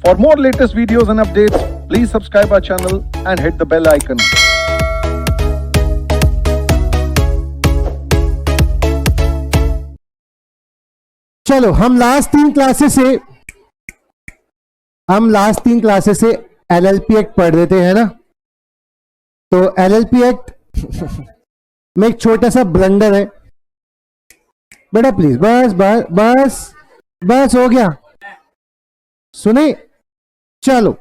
For more latest videos and updates, please subscribe our channel and hit the bell icon. चलो हम last तीन classes से LLP act पढ़ रहे थे, है ना। तो एलएलपी एक्ट में एक छोटा सा ब्लंडर है बेटा, प्लीज बस बस बस बस हो गया, सुने। चलो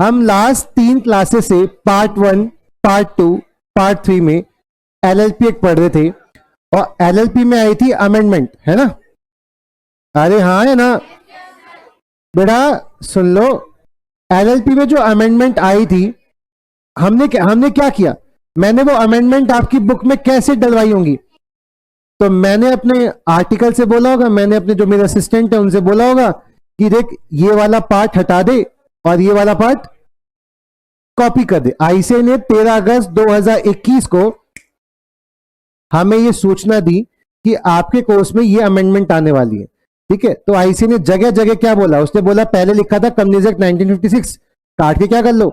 हम लास्ट तीन क्लासेस से पार्ट 1, पार्ट 2, पार्ट 3 में एलएलपी एक्ट पढ़ रहे थे और एलएलपी में आई थी अमेंडमेंट, है ना। अरे हाँ है ना बेटा, सुन लो। एलएलपी में जो अमेंडमेंट आई थी, हमने क्या किया, मैंने वो अमेंडमेंट आपकी बुक में कैसे डलवाई होंगी। तो मैंने अपने आर्टिकल से बोला होगा, मैंने अपने जो मेरे असिस्टेंट है उनसे बोला होगा कि देख ये वाला पार्ट हटा दे और ये वाला पार्ट कॉपी कर दे। आईसीए ने 13 अगस्त 2021 को हमें ये सूचना दी कि आपके कोर्स में ये अमेंडमेंट आने वाली है, ठीक है। तो आईसीए ने जगह जगह क्या बोला, उसने बोला पहले लिखा था कंपनीज एक्ट 1956, काट के क्या कर लो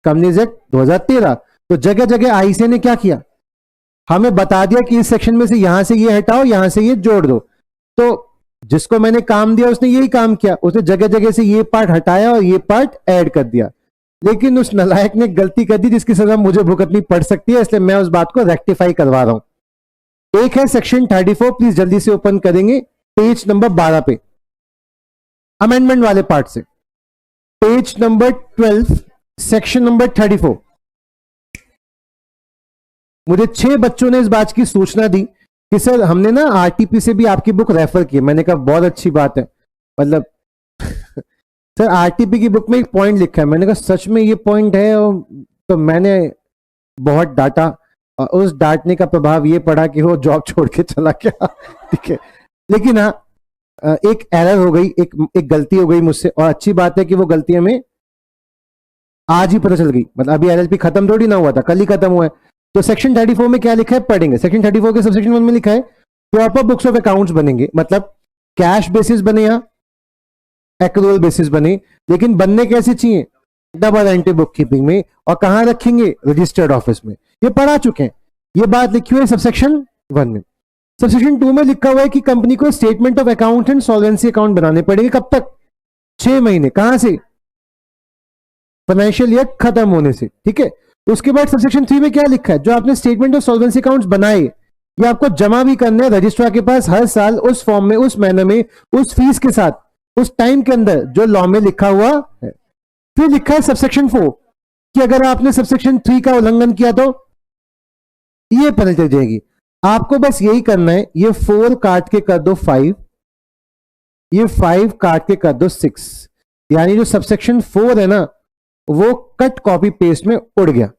कंपनीज एक्ट 2013। तो जगह जगह आईसीए ने क्या किया, हमें बता दिया कि इस सेक्शन में से यहां से ये हटाओ, यहां से ये जोड़ दो। तो जिसको मैंने काम दिया उसने यही काम किया, उसने जगह जगह से ये पार्ट हटाया और ये पार्ट ऐड कर दिया। लेकिन उस नालायक ने गलती कर दी जिसकी सजा मुझे भुगतनी पड़ सकती है, इसलिए मैं उस बात को रेक्टिफाई करवा रहा हूं। एक है सेक्शन 34, प्लीज जल्दी से ओपन करेंगे पेज नंबर 12 पे, अमेंडमेंट वाले पार्ट से, पेज नंबर 12, सेक्शन नंबर 34। मुझे 6 बच्चों ने इस बात की सूचना दी कि सर हमने ना आरटीपी से भी आपकी बुक रेफर की। मैंने कहा बहुत अच्छी बात है, मतलब सर आरटीपी की बुक में एक पॉइंट लिखा है। मैंने कहा सच में ये पॉइंट है, और तो मैंने बहुत डांटा और उस डांटने का प्रभाव ये पड़ा कि वो जॉब छोड़ के चला गया, ठीक है। लेकिन हाँ, एक एरर हो गई, एक गलती हो गई मुझसे, और अच्छी बात है कि वो गलती हमें आज ही पता चल गई। मतलब अभी एलएलपी खत्म थोड़ी ना हुआ था, कल ही खत्म हुआ है। तो सेक्शन 34 में क्या लिखा है पढ़ेंगे। सेक्शन 34 के सबसेक्शन 1 में लिखा है प्रॉपर बुक्स ऑफ अकाउंट्स बनेंगे, मतलब कैश बेसिस बने या एक्रूअल बेसिस बने, लेकिन बनने कैसे चाहिए, डबल एंट्री बुक कीपिंग में। और कहां रखेंगे, रजिस्टर्ड ऑफिस में। ये पढ़ा चुके हैं, ये बात लिखी हुई है सबसेक्शन 1 में। सबसेक्शन 2 में लिखा हुआ है कि कंपनी को statement of account and solvency account बनाने पड़ेंगे। कब तक, 6 महीने। कहां से, फाइनेंशियल ईयर खत्म होने से, ठीक है। उसके बाद सबसेक्शन 3 में क्या लिखा है, जो आपने स्टेटमेंट ऑफ सॉल्वेंसी अकाउंट्स बनाए ये आपको जमा भी करने हैं रजिस्ट्रार के पास हर साल, उस फॉर्म में, उस महीने में, उस फीस के साथ, उस टाइम के अंदर जो लॉ में लिखा हुआ है। फिर लिखा है सबसेक्शन 4 कि अगर आपने सबसेक्शन 3 का उल्लंघन किया तो ये पेनल्टी जाएगी। आपको बस यही करना है, ये 4 काट के कर दो 5, ये 5 काट के कर दो 6, यानी जो सबसेक्शन 4 है ना वो कट कॉपी पेस्ट में उड़ गया।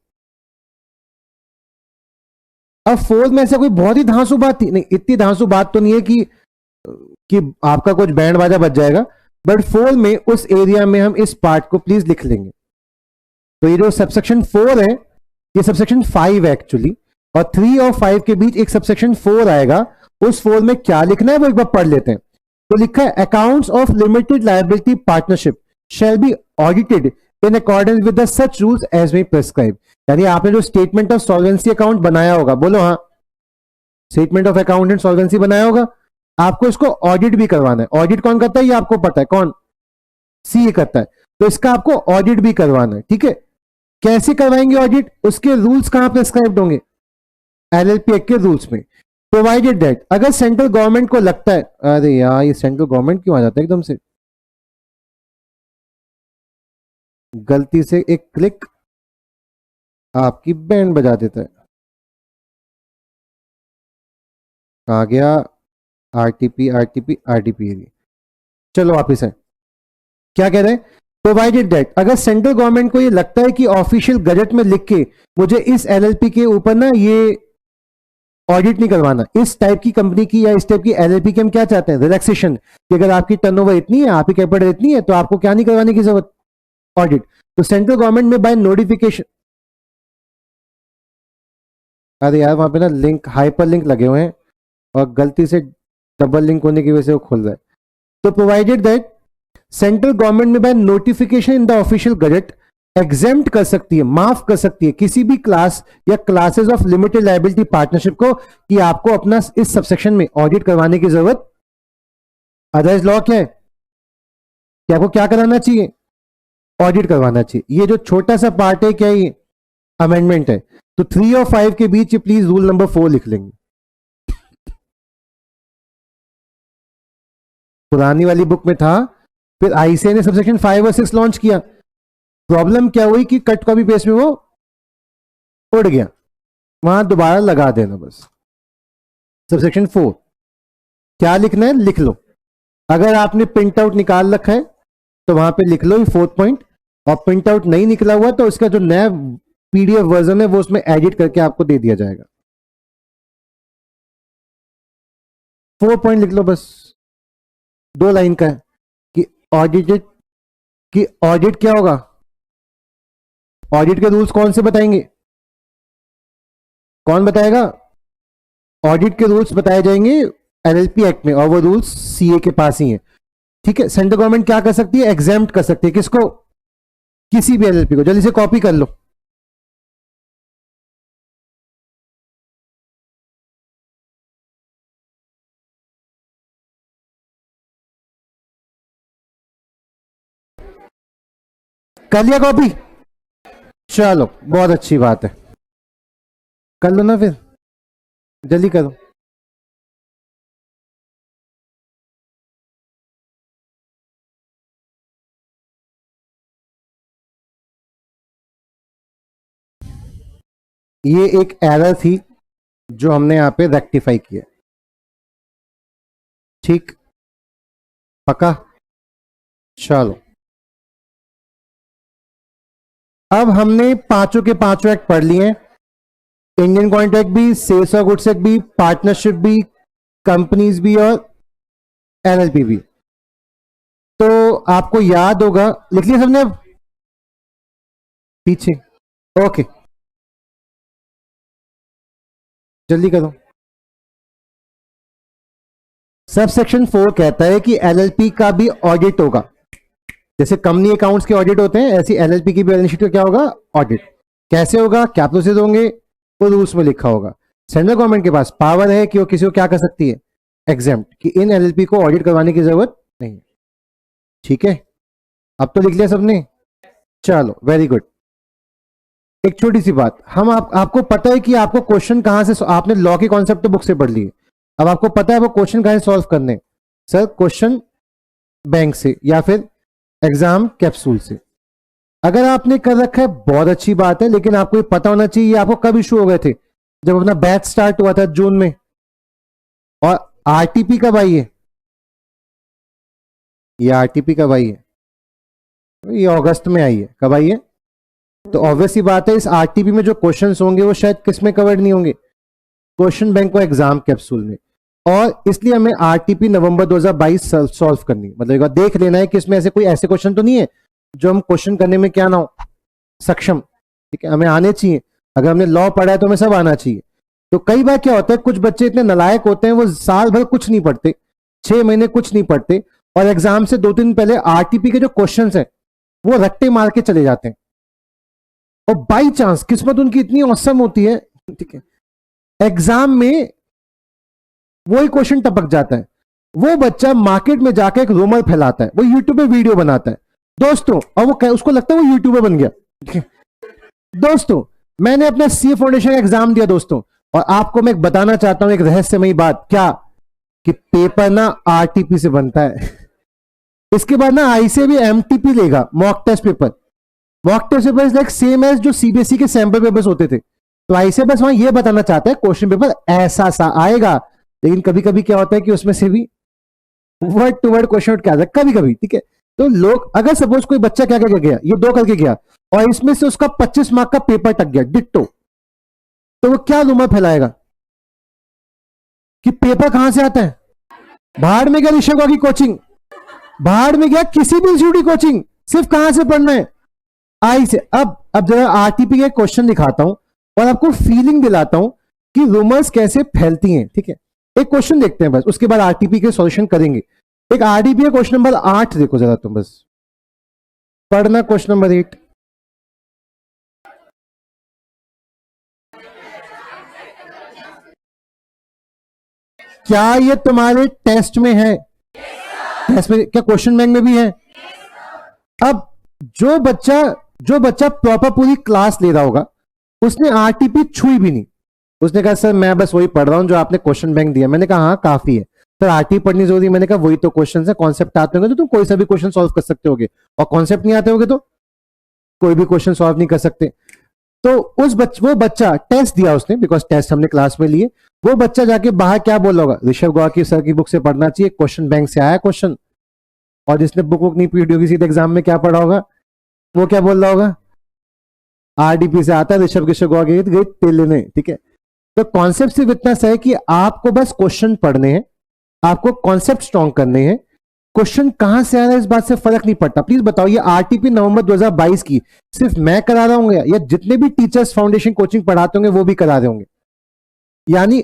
अब 4 में ऐसा कोई बहुत ही धांसू बात थी नहीं, इतनी धांसू बात तो नहीं है कि आपका कुछ बैंड बाजा बज जाएगा, बट 4 में उस एरिया में हम इस पार्ट को प्लीज लिख लेंगे। तो ये जो सबसेक्शन 4 है ये सबसेक्शन 5 है एक्चुअली, और 3 और 5 के बीच एक सबसेक्शन 4 आएगा। उस 4 में क्या लिखना है वो एक बार पढ़ लेते हैं। तो लिखा है accounts of limited liability partnership shall be audited in accordance with the such rules as may prescribe. यानी आपने जो स्टेटमेंट ऑफ सॉल्वेंसी अकाउंट बनाया होगा, बोलो हाँ, statement of account and solvency बनाया होगा, आपको इसको ऑडिट भी करवाना है। ऑडिट कौन करता है ये आपको पता है, कौन, सीए करता है। तो इसका आपको ऑडिट भी करवाना है, ठीक है। कैसे करवाएंगे ऑडिट, उसके रूल्स कहां प्रिस्क्राइब्ड होंगे, एलएलपी एक्ट के रूल्स में। प्रोवाइडेड दैट अगर सेंट्रल गवर्नमेंट को लगता है, अरे यार ये सेंट्रल गवर्नमेंट क्यों आ जाता है एकदम से, गलती से एक क्लिक आपकी बैंड बजा देता है। आ गया आरटीपी आरटीपी आरटीपी। चलो वापिस है, क्या कह रहे हैं, प्रोवाइडेड दैट अगर सेंट्रल गवर्नमेंट को ये लगता है कि ऑफिशियल गजट में लिख के मुझे इस एलएलपी के ऊपर ना ये ऑडिट नहीं करवाना, इस टाइप की कंपनी की या इस टाइप की एलएलपी की हम क्या चाहते हैं, रिलैक्सेशन, कि अगर आपकी टर्नओवर इतनी है, आपकी कैपिटल इतनी है, तो आपको क्या नहीं करवाने की जरूरत, ऑडिट। तो सेंट्रल गवर्नमेंट में बाय नोटिफिकेशन, अरे यार वहां पे ना लिंक, हाइपर लिंक लगे हुए हैं और गलती से डबल लिंक होने की वजह से वो खुल रहा है। तो प्रोवाइडेड दैट सेंट्रल गवर्नमेंट में by notification in the official gazette exempt कर सकती है, माफ कर सकती है किसी भी क्लास या classes of limited liability partnership को कि आपको अपना इस सबसेक्शन में ऑडिट करवाने की जरूरत। अदरवाइज लॉ क्या है कि आपको क्या कराना चाहिए, ऑडिट करवाना चाहिए। ये जो छोटा सा पार्ट है क्या, ये अमेंडमेंट है। तो 3 और 5 के बीच प्लीज रूल नंबर 4 लिख लेंगे। पुरानी वाली बुक में था, फिर आईसीए ने सबसेक्शन 5 और 6 लॉन्च किया। प्रॉब्लम क्या हुई कि कट कॉपी पेस्ट में वो उड़ गया, वहां दोबारा लगा देना बस। सबसेक्शन 4 क्या लिखना है लिख लो। अगर आपने प्रिंट आउट निकाल रखा है तो वहां पे लिख लो 4th पॉइंट, और प्रिंट आउट नहीं निकला हुआ तो उसका जो नया पीडीएफ वर्जन है वो उसमें एडिट करके आपको दे दिया जाएगा। 4 पॉइंट लिख लो बस, 2 लाइन का है कि ऑडिट क्या होगा, ऑडिट के रूल्स कौन से बताएंगे, कौन बताएगा, ऑडिट के रूल्स बताए जाएंगे एलएलपी एक्ट में, और वो रूल्स सीए के पास ही हैं। ठीक है, सेंट्रल गवर्नमेंट क्या कर सकती है, एग्जेम्प्ट कर सकती है किसको, किसी भी एलएलपी को। जल्दी से कॉपी कर लो। कर लिया कॉपी, चलो बहुत अच्छी बात है, कर लो ना फिर, जल्दी करो। ये एक एरर थी जो हमने यहां पे रेक्टिफाई किया। ठीक, पक्का, चलो। अब हमने पांचों के पांचों एक्ट पढ़ लिए हैं, इंडियन कॉन्ट्रैक्ट भी, सेल्स और गुड्स एक्ट भी, पार्टनरशिप भी, कंपनीज भी और एलएलपी भी। तो आपको याद होगा, लिख लिया सबने अब पीछे, ओके जल्दी करो। सब सेक्शन 4 कहता है कि एलएलपी का भी ऑडिट होगा, जैसे कंपनी अकाउंट्स के ऑडिट होते हैं ऐसे एलएलपी की भी बैलेंस शीट का क्या होगा, ऑडिट। कैसे होगा, क्या प्रोसेस होंगे, वो रूल्स में लिखा होगा। सेंट्रल गवर्नमेंट के पास पावर है कि वो किसी को क्या कर सकती है, एग्जेम्प्ट, कि इन एलएलपी को ऑडिट करवाने की जरूरत नहीं है। ठीक है, अब तो लिख लिया सबने, चलो वेरी गुड। एक छोटी सी बात, हम आपको पता है कि आपको क्वेश्चन कहां से, आपने लॉ के कॉन्सेप्ट तो बुक से पढ़ लिए, अब आपको पता है वो क्वेश्चन कहां से सॉल्व करने, सर क्वेश्चन बैंक से या फिर एग्जाम कैप्सूल से। अगर आपने कर रखा है बहुत अच्छी बात है, लेकिन आपको ये पता होना चाहिए आपको कब इशू हो गए थे, जब अपना बैच स्टार्ट हुआ था जून में, और आरटीपी कब आई है, ये आरटीपी कब आई है, ये अगस्त में आई है। कब आई है, तो ऑब्वियस ही बात है इस आरटीपी में जो क्वेश्चंस होंगे वो शायद किस में कवर्ड नहीं होंगे, क्वेश्चन बैंक को एग्जाम कैप्सूल में। और इसलिए हमें आरटीपी नवंबर 2022 सॉल्व करनी, मतलब एक बार देख लेना है कि इसमें ऐसे कोई ऐसे क्वेश्चन तो नहीं है जो हम क्वेश्चन करने में क्या ना हो सक्षम। ठीक है, हमें आने चाहिए, अगर हमने लॉ पढ़ा है तो हमें सब आना चाहिए। तो कई बार क्या होता है, कुछ बच्चे इतने नालायक होते हैं वो साल भर कुछ नहीं पढ़ते, 6 महीने कुछ नहीं पढ़ते, और एग्जाम से 2 दिन पहले आरटीपी के जो क्वेश्चन है वो रट्टे मार के चले जाते हैं, और बाई चांस किस्मत उनकी इतनी औसम होती है, ठीक है, एग्जाम में वही क्वेश्चन टपक जाता है। वो बच्चा मार्केट में जाकर एक रूमर फैलाता है, वो यूट्यूब पे वीडियो बनाता है दोस्तों, और वो उसको लगता है वो यूट्यूबर बन गया। दोस्तों मैंने अपना सीए फाउंडेशन का एग्जाम दिया दोस्तों, और आपको मैं बताना चाहता हूं एक रहस्यमयी बात, क्या कि पेपर ना आरटीपी से बनता है। इसके बाद ना आई से भी एमटीपी लेगा, mock test paper. Mock test paper is like same as जो सीबीएसई के सैंपल पेपर्स होते थे। तो आई से बस वहां ये बताना चाहता है क्वेश्चन पेपर ऐसा सा आएगा, लेकिन कभी कभी क्या होता है कि उसमें से भी वर्ड टू वर्ड क्वेश्चन उठ के आता है कभी कभी। ठीक है, तो लोग, अगर सपोज कोई बच्चा क्या करके गया, ये 2 करके गया, और इसमें से उसका 25 मार्क का पेपर टक गया डिट्टो, तो वो क्या रूमर फैलाएगा कि पेपर कहां से आता है, बाहर में गया ऋषभ की कोचिंग, बाहर में गया किसी भी इंस्टीट्यूट की कोचिंग, सिर्फ कहां से पढ़ना है, आई से। अब जरा आरटीपी के क्वेश्चन दिखाता हूं और आपको फीलिंग दिलाता हूं कि रूमर्स कैसे फैलती हैं। ठीक है, एक क्वेश्चन देखते हैं बस, उसके बाद आरटीपी के सॉल्यूशन करेंगे। एक आरडीपी है, क्वेश्चन नंबर 8 देखो जरा तुम, बस पढ़ना क्वेश्चन नंबर 8। क्या ये तुम्हारे टेस्ट में है? टेस्ट में क्या क्वेश्चन बैंक में भी है? अब जो बच्चा प्रॉपर पूरी क्लास ले रहा होगा, उसने आरटीपी छुई भी नहीं, उसने कहा सर मैं बस वही पढ़ रहा हूं जो आपने क्वेश्चन बैंक दिया। मैंने कहा हाँ काफी है सर, आरटीपी पढ़नी जरूरी है। मैंने कहा वही तो क्वेश्चन है, कॉन्सेप्ट आते होंगे तो तुम कोई सा भी क्वेश्चन सॉल्व कर सकते होगे, और कॉन्सेप्ट नहीं आते होगे तो कोई भी क्वेश्चन सॉल्व नहीं कर सकते। तो वो बच्चा टेस्ट दिया उसने, बिकॉज टेस्ट हमने क्लास में लिए, वो बच्चा जाके बाहर क्या बोल रहा होगा, ऋषभ गौर की सर की बुक से पढ़ना चाहिए, क्वेश्चन बैंक से आया क्वेश्चन। और जिसने बुक नहीं पढ़ी होगी सीधे एग्जाम में क्या पढ़ा होगा, वो क्या बोल रहा होगा, आरडीपी से आता है ऋषभ गौर गई तेल लेने। ठीक है, तो कॉन्सेप्ट सिर्फ इतना सा है कि आपको बस क्वेश्चन पढ़ने हैं, आपको कॉन्सेप्ट स्ट्रॉन्ग करने हैं। क्वेश्चन कहां से आ रहा है इस बात से फर्क नहीं पड़ता। प्लीज बताओ, ये आरटीपी नवंबर 2022 की सिर्फ मैं करा रहा हूँ या जितने भी टीचर्स फाउंडेशन कोचिंग पढ़ाते होंगे वो भी करा रहे होंगे? यानी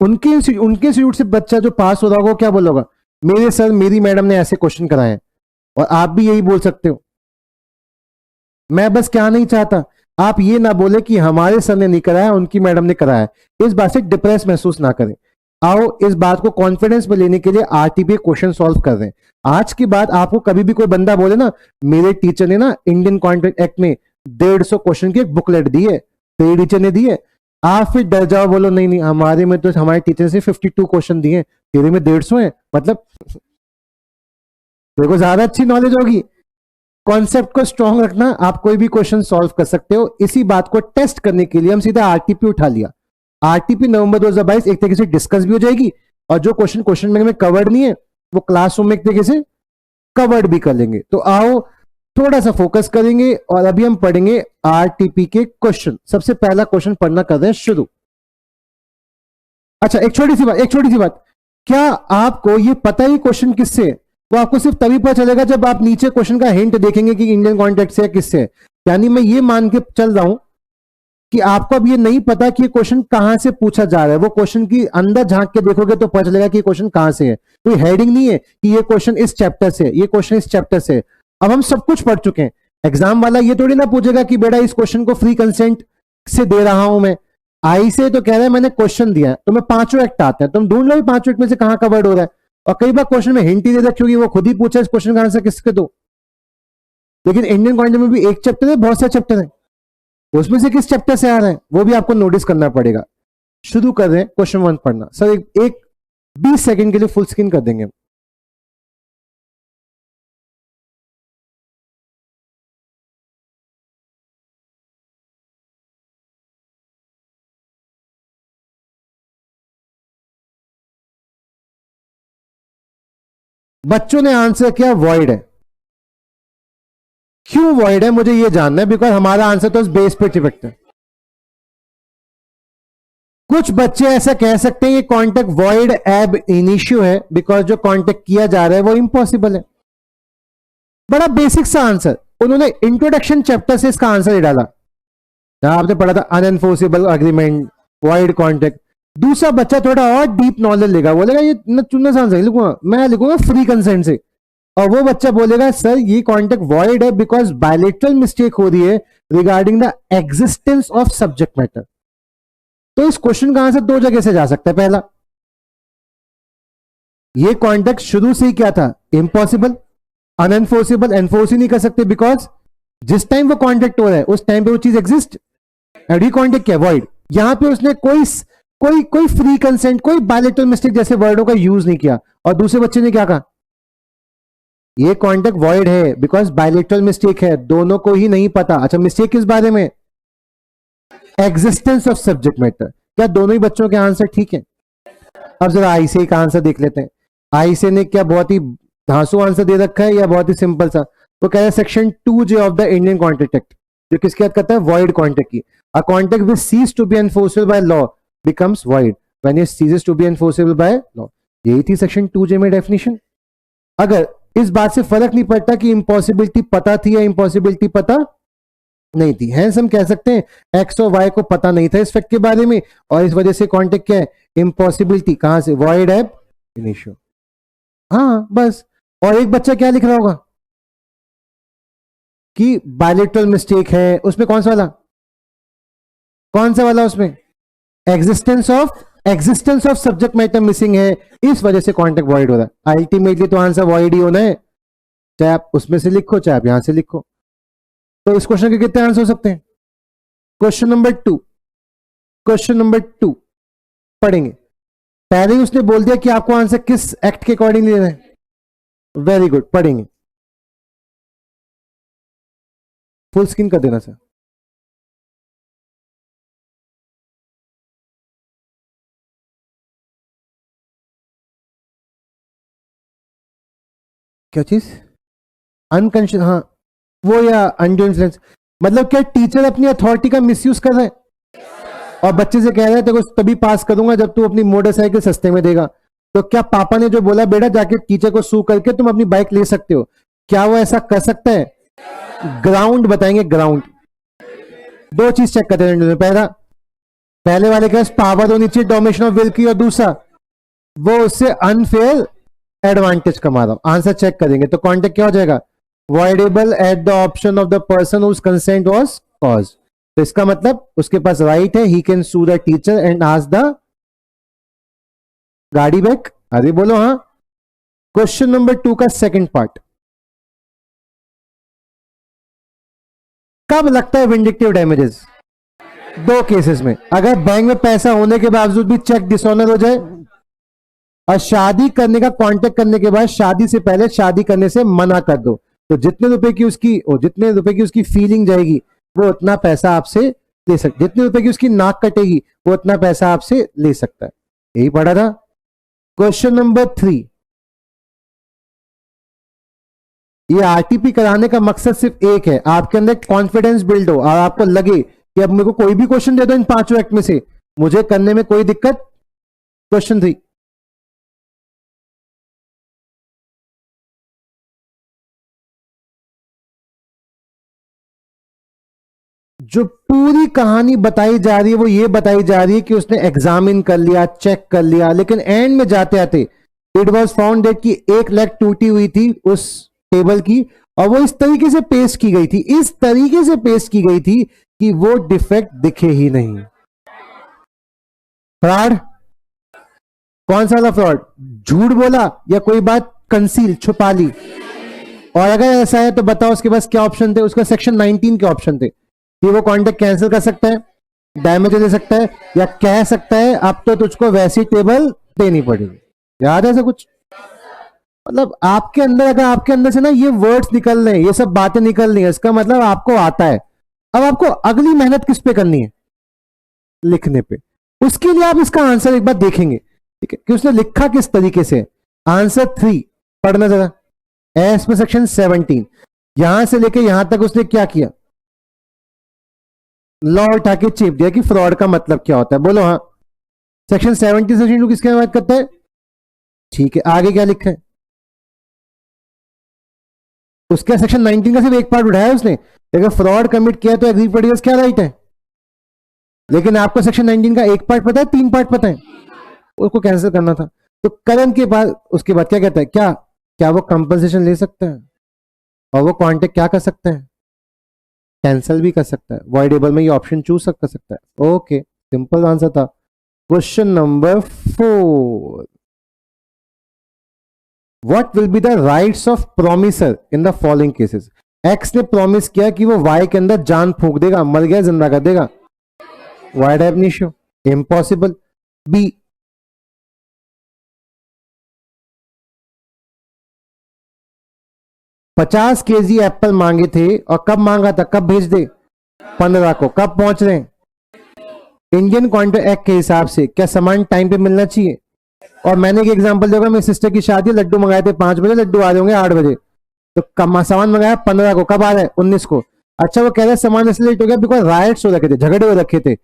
उनके इंस्टीट्यूट से बच्चा जो पास हो रहा होगा वो क्या बोलोगा, मेरे सर मेरी मैडम ने ऐसे क्वेश्चन कराए हैं। और आप भी यही बोल सकते हो। मैं बस क्या नहीं चाहता, आप ये ना बोले कि हमारे सर ने नहीं कराया उनकी मैडम ने कराया, इस बात से डिप्रेस महसूस ना करें। आओ इस बात को कॉन्फिडेंस में लेने के लिए आरटीपी क्वेश्चन सॉल्व कर रहे हैं। आज के बाद आपको कभी भी कोई बंदा बोले ना मेरे टीचर ने ना इंडियन कॉन्ट्रैक्ट एक्ट में 150 क्वेश्चन की एक बुकलेट दी है, तेरे टीचर ने दी है, आप फिर डर जाओ, बोलो नहीं नहीं हमारे में तो हमारे टीचर से 52 क्वेश्चन दिए, तेरे में 150 है, मतलब देखो ज्यादा अच्छी नॉलेज होगी। कॉन्सेप्ट को स्ट्रॉन्ग रखना, आप कोई भी क्वेश्चन सॉल्व कर सकते हो। इसी बात को टेस्ट करने के लिए हम सीधा आरटीपी उठा लिया। आरटीपी नवंबर 2022 एक तरीके से डिस्कस भी हो जाएगी, और जो क्वेश्चन बैंक में कवर्ड नहीं है वो क्लासरूम में एक तरीके से कवर्ड भी कर लेंगे। तो आओ थोड़ा सा फोकस करेंगे, और अभी हम पढ़ेंगे आरटीपी के क्वेश्चन। सबसे पहला क्वेश्चन पढ़ना कर रहे हैं शुरू। अच्छा एक छोटी सी बात, क्या आपको ये पता है क्वेश्चन किससे है? वो आपको सिर्फ तभी पता चलेगा जब आप नीचे क्वेश्चन का हिंट देखेंगे कि इंडियन कॉन्टेक्ट से है किससे है। यानी मैं ये मान के चल रहा हूं कि आपको अब ये नहीं पता कि ये क्वेश्चन कहां से पूछा जा रहा है। वो क्वेश्चन की अंदर झांक के देखोगे तो पता चलेगा कि ये क्वेश्चन कहां से है। कोई हेडिंग नहीं है कि ये क्वेश्चन इस चैप्टर से, ये क्वेश्चन इस चैप्टर से। अब हम सब कुछ पढ़ चुके हैं, एग्जाम वाला ये थोड़ी ना पूछेगा कि बेटा इस क्वेश्चन को फ्री कंसेंट से दे रहा हूं मैं, आई से तो कह रहा है मैंने क्वेश्चन दिया है, तो मैं पांचों एक्ट आते हैं, तुम ढूंढ लो पांचों एक्ट में से कहां कवर्ड हो रहा है। और कई बार क्वेश्चन में हिंट ही दे रखी होगी, वो खुद ही पूछा इस क्वेश्चन का आंसर किसके दो। लेकिन इंडियन कॉन्टेक्ट में भी एक चैप्टर है, बहुत सारे चैप्टर है, उसमें से किस चैप्टर से आ रहे हैं वो भी आपको नोटिस करना पड़ेगा। शुरू कर रहे हैं क्वेश्चन 1 पढ़ना। सर एक 20 सेकंड के लिए फुल स्क्रीन कर देंगे। बच्चों ने आंसर किया वॉइड है। क्यों वॉइड है मुझे ये जानना है, बिकॉज हमारा आंसर तो उस बेस पे चिपकता है। कुछ बच्चे ऐसा कह सकते हैं ये कॉन्टेक्ट वॉइड एब इनिशियो है, बिकॉज जो कॉन्टेक्ट किया जा रहा है वो इम्पॉसिबल है। बड़ा बेसिक सा आंसर, उन्होंने इंट्रोडक्शन चैप्टर से इसका आंसर ही डाला। आपने पढ़ा था अनएनफोर्सेबल अग्रीमेंट, वॉइड कॉन्टेक्ट। दूसरा बच्चा थोड़ा और डीप नॉलेज लेगा, बोलेगा ये न चुनना सा आंसर लिखूंगा, मैं लिखूंगा फ्री कंसेंट से। और वो बच्चा बोलेगा सर ये कॉन्टेक्ट वॉइड है बिकॉज बायलेटरल मिस्टेक हो रही है regarding the existence of subject matter. तो इस क्वेश्चन का आंसर दो जगह से जा सकता है। पहला, ये कॉन्टेक्ट शुरू से ही क्या था, इम्पॉसिबल, अनएनफोर्सेबल, एनफोर्स ही नहीं कर सकते बिकॉज जिस टाइम वो कॉन्टेक्ट हो रहा है उस टाइम पे वो चीज एग्जिस्ट। एडी कॉन्टेक्ट क्या, वॉइड। यहां पे उसने कोई फ्री कंसेंट, कोई बायलेटरल मिस्टेक जैसे वर्डों का यूज नहीं किया। और दूसरे बच्चे ने क्या कहा, ये कॉन्टेक्ट वॉइड है बिकॉज बायलेटरल मिस्टेक है, दोनों को ही नहीं पता। अच्छा मिस्टेक किस बारे में, एग्जिस्टेंस ऑफ सब्जेक्ट मैटर। क्या दोनों ही बच्चों के आंसर ठीक है? अब जरा आईसे का आंसर देख लेते हैं। आईसे ने क्या बहुत ही धांसू आंसर दे रखा है या बहुत ही सिंपल सा? वो कह रहा है section 2J of the Indian contract act, जो किसकी बात करता है, वॉइड कॉन्ट्रैक्ट की। A contract which cease to be enforceable by law becomes void when it ceases to be enforceable by law. यही थी सेक्शन 2J में डेफिनेशन। अगर इस बात से फर्क नहीं पड़ता कि इम्पॉसिबिलिटी पता थी या इम्पॉसिबिलिटी पता नहीं थी, हैंस हम कह सकते हैं एक्स और वाई को पता नहीं था इस फैक्ट के बारे में, और इस वजह से कॉन्टेक्ट क्या है, इम्पॉसिबिलिटी। कहां से, वॉइड एब इनिशियो। हाँ बस। और एक बच्चा क्या लिख रहा होगा कि बायलेटरल मिस्टेक है, उसमें कौन सा वाला उसमें existence of subject matter missing है, इस वजह से कॉन्टेक्ट वॉइड हो रहा है। अल्टीमेटली तो आंसर वॉइड ही होना है, चाहे आप उसमें से लिखो चाहे आप यहां से लिखो। तो इस क्वेश्चन के कितने आंसर हो सकते हैं? क्वेश्चन नंबर 2 पढ़ेंगे। पहले ही उसने बोल दिया कि आपको आंसर किस एक्ट के अकॉर्डिंग लेना है। वेरी गुड, पढ़ेंगे। फुल स्क्रीन कर देना सर। क्या चीज? अनकॉन्शियस, हाँ वो, या अंडर इन्फ्लुएंस। मतलब क्या टीचर अपनी अथॉरिटी का मिसयूज कर रहे हैं और बच्चे से कह रहे हैं तेरे को तभी पास करूंगा जब तू अपनी मोटरसाइकिल सस्ते में देगा। तो क्या पापा ने जो बोला बेटा जाके टीचर को सू करके तुम अपनी बाइक ले सकते हो, क्या वो ऐसा कर सकता है? ग्राउंड बताएंगे, ग्राउंड। दो चीज चेक करते हैं। पहले वाले के पास पावर होनी चाहिए डोमिनेशन ऑफ विल की, और दूसरा वो उससे अनफेयर एडवांटेज कमा रहा हूं। आंसर चेक करेंगे तो कॉन्टेक्ट क्या हो जाएगा? Voidable at the option of the person whose consent was caused. तो इसका मतलब उसके पास राइट है, he can sue the teacher and ask the gaadi back. अरे बोलो हाँ। क्वेश्चन नंबर 2 का सेकंड पार्ट, कब लगता है विंडिक्टिव डैमेजेस? दो केसेस में, अगर बैंक में पैसा होने के बावजूद भी चेक डिसऑनर हो जाए, और शादी करने का कांटेक्ट करने के बाद शादी से पहले शादी करने से मना कर दो, तो जितने रुपए की उसकी फीलिंग जाएगी वो उतना पैसा आपसे ले सकता, जितने रुपए की उसकी नाक कटेगी वो उतना पैसा आपसे ले सकता है। यही पढ़ा था। क्वेश्चन नंबर 3, ये आरटीपी कराने का मकसद सिर्फ एक है, आपके अंदर कॉन्फिडेंस बिल्ड हो और आपको लगे कि अब मेरे को कोई भी क्वेश्चन दे दो इन पांचों एक्ट में से, मुझे करने में कोई दिक्कत। क्वेश्चन 3, जो पूरी कहानी बताई जा रही है वो ये बताई जा रही है कि उसने एग्जामिन कर लिया, चेक कर लिया, लेकिन एंड में जाते आते इट वॉज फाउंड डेट कि एक लेग टूटी हुई थी उस टेबल की, और वो इस तरीके से पेश की गई थी, इस तरीके से पेश की गई थी कि वो डिफेक्ट दिखे ही नहीं। फ्रॉड? कौन सा वाला फ्रॉड? झूठ बोला या कोई बात कंसील छुपा ली? और अगर ऐसा है तो बताओ उसके पास क्या ऑप्शन थे? उसका सेक्शन 19 के ऑप्शन थे कि वो कॉन्ट्रैक्ट कैंसिल कर सकता है, डैमेज दे सकता है, या कह सकता है अब तो तुझको वैसी टेबल देनी पड़ेगी। याद है ऐसा कुछ? मतलब आपके अंदर, अगर आपके अंदर से ना ये वर्ड्स निकल रहे हैं, ये सब बातें निकल रही है, इसका मतलब आपको आता है। अब आपको अगली मेहनत किस पे करनी है? लिखने पे। उसके लिए आप इसका आंसर एक बार देखेंगे, ठीक है, कि उसने लिखा किस तरीके से। आंसर 3 पढ़ना जरा। एस पे सेक्शन 17, यहां से लेके यहां तक उसने क्या किया? लॉ उठा के चेप दिया कि फ्रॉड का मतलब क्या होता है। बोलो हाँ। सेक्शन 70 सेक्शन 2 किसके बात करता है? ठीक है, आगे क्या लिखा है? उसका सेक्शन 19 का सिर्फ एक पार्ट उठाया उसने, अगर फ्रॉड कमिट किया तो एग्री पड़ेगा, क्या राइट है। लेकिन आपको सेक्शन 19 का एक पार्ट पता है, 3 पार्ट पता है, उसको कैंसिल करना था। तो करण के बाद उसके बाद क्या कहता है? क्या क्या वो कंपनसेशन ले सकता है, और वो कॉन्टेक्ट क्या कर सकता है? कैंसिल भी कर सकता है। वॉइडेबल में ये ऑप्शन चूज कर सकता है। ओके, सिंपल आंसर था। Question number 4, what will be the rights of promisor in the following cases? X ने प्रॉमिस किया कि वो वाई के अंदर जान फूंक देगा, मर गया जिंदा कर देगा, why have an issue? Impossible. B, 50 KG apple मांगे थे, और कब मांगा था, कब भेज दे? 15 को। कब पहुंच रहे हैं? इंडियन कॉन्ट्रैक्ट एक्ट के हिसाब से क्या सामान टाइम पे मिलना चाहिए? और मैंने एक एग्जांपल देगा, मेरी सिस्टर की शादी, लड्डू मंगाए थे 5 बजे, लड्डू आ रहे होंगे 8 बजे, तो सामान मंगाया 15 को, कब आ रहा है? 19 को। अच्छा, वो कह रहे हैं सामान इसलिए लेट हो गया बिकॉज राइट्स हो रखे थे, झगड़े हो रखे थे।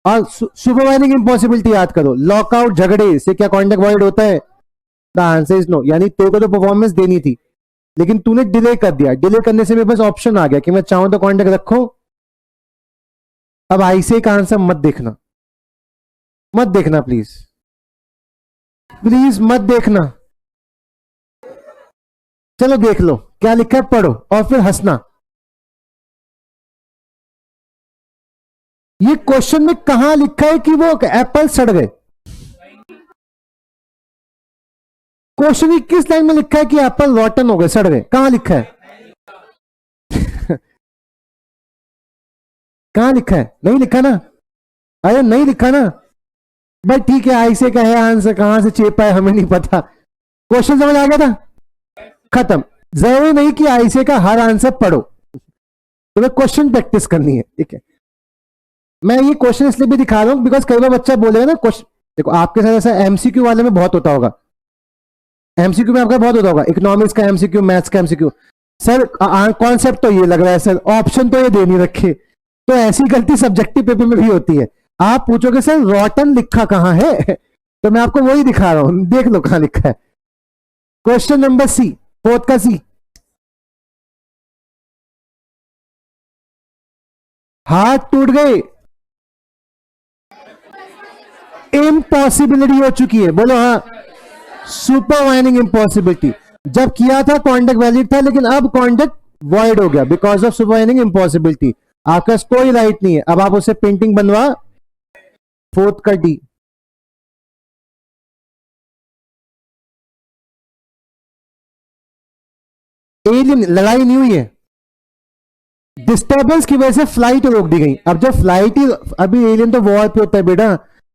और सुपरवाइजिंग इंपॉसिबिलिटी याद करो, लॉकआउट झगड़े से क्या कॉन्ट्रैक्ट वॉइड होता है? The answer is no. यानी तेरे को तो परफॉर्मेंस देनी थी, लेकिन तूने डिले कर दिया, डिले करने से मेरे पास ऑप्शन आ गया कि मैं चाहूं तो कॉन्टैक्ट रखो। अब ऐसे का आंसर मत देखना, मत देखना प्लीज, प्लीज मत देखना। चलो देख लो क्या लिखा है, पढ़ो और फिर हंसना। ये क्वेश्चन में कहां लिखा है कि वो एप्पल सड़ गए? क्वेश्चन 21 लाइन में लिखा है कि एप्पल रॉटन हो गए, सड़ गए, कहां लिखा है? कहां लिखा है? नहीं लिखा ना? अरे नहीं लिखा ना भाई, ठीक है, ऐसे का है आंसर, कहां से चेपा है हमें नहीं पता। क्वेश्चन समझ आ गया था, खत्म। जरूरी नहीं कि ऐसे का हर आंसर पढ़ो, तुम्हें क्वेश्चन प्रैक्टिस करनी है, ठीक है। मैं ये क्वेश्चन इसलिए भी दिखा रहा हूं बिकॉज कई बार बच्चा बोलेगा ना क्वेश्चन, देखो आपके साथ ऐसा एमसीक्यू वाले में बहुत होता होगा, एमसीक्यू में आपका बहुत होता होगा, इकोनॉमिक्स का एमसीक्यू, मैथ्स का एमसीक्यू। सर कॉन्सेप्ट तो ये लग रहा है सर, ऑप्शन तो ये दे नहीं रखे। तो ऐसी गलती सब्जेक्टिव पेपर में भी होती है। आप पूछोगे सर रॉटन लिखा कहां है, तो मैं आपको वही दिखा रहा हूं, देख लो कहां लिखा है। क्वेश्चन नंबर सी, फोर्थ का सी, हाथ टूट गए, इम्पॉसिबिलिटी हो चुकी है, बोलो हाँ, सुपरवाइनिंग इम्पॉसिबिलिटी। जब किया था कॉन्टेक्ट वैलिड था, लेकिन अब कॉन्टेक्ट वॉइड हो गया बिकॉज ऑफ सुपरवाइनिंग इम्पॉसिबिलिटी। आपका कोई राइट नहीं है, अब आप उससे पेंटिंग बनवा। फोर्थ का डी, एलियन लड़ाई नहीं हुई है, डिस्टर्बेंस की वजह से फ्लाइट रोक दी गई। अब जब फ्लाइट ही, अभी एलियन तो वॉर पे होता है बेटा,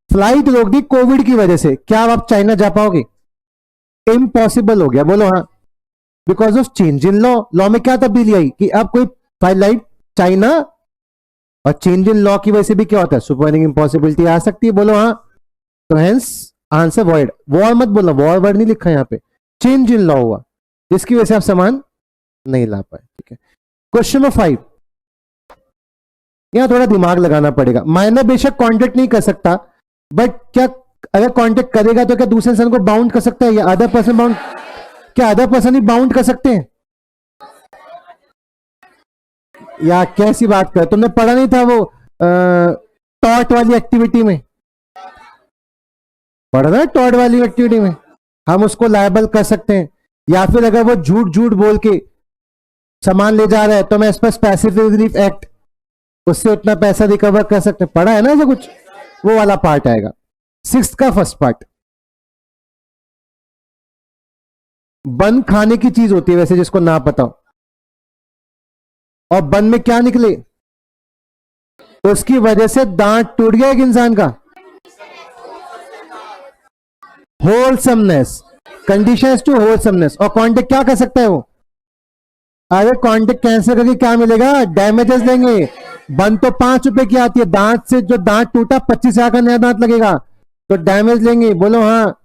फ्लाइट रोक दी कोविड की वजह से, क्या आप चाइना जा पाओगे? इम्पॉसिबल हो गया, बोलो हाँ, because of change in law. Law में क्या तब्दीली आई कि अब कोई फ्लाइट चाइना, और चेंज इन लॉ की वजह से भी क्या होता है, सुपरवाइनिंग इम्पॉसिबिलिटी आ सकती है, बोलो हाँ। तो हेंस आंसर वॉइड। वॉर मत बोलना, वॉर वर्ड नहीं लिखा यहाँ पे, चेंज इन लॉ हुआ जिसकी वजह से आप सामान नहीं ला पाए, ठीक है। क्वेश्चन नंबर 5, यहां थोड़ा दिमाग लगाना पड़ेगा। माइनर बेशक कांटेक्ट नहीं कर सकता, बट क्या अगर कांटेक्ट करेगा तो क्या दूसरे इंसान को बाउंड कर सकता है, या अदर पर्सन बाउंड, क्या अदर पर्सन ही बाउंड कर सकते हैं? या कैसी बात कर, तुमने पढ़ा नहीं था वो टॉट वाली एक्टिविटी में? पढ़ना है टॉट वाली एक्टिविटी में, हम उसको लायबल कर सकते हैं, या फिर अगर वो झूठ झूठ बोल के सामान ले जा रहा है तो मैं इस पर पैसिव रिलीफ एक्ट, उससे उतना पैसा रिकवर कर सकते हैं। पढ़ा है ना ऐसा कुछ, वो वाला पार्ट आएगा। 6th का फर्स्ट पार्ट, बन खाने की चीज होती है वैसे जिसको ना पता हो, और बन में क्या निकले, उसकी वजह से दांत टूट गया एक इंसान का। Wholesomeness, condition to wholesomeness. और कॉन्टेक्ट क्या कर सकता है वो? अरे कॉन्टेक्ट कैंसिल करके क्या मिलेगा, डैमेजेस देंगे। बन तो 5 रुपए की आती है, दांत से जो दांत टूटा 25,000 का नया दांत लगेगा, तो डैमेज लेंगे, बोलो हाँ।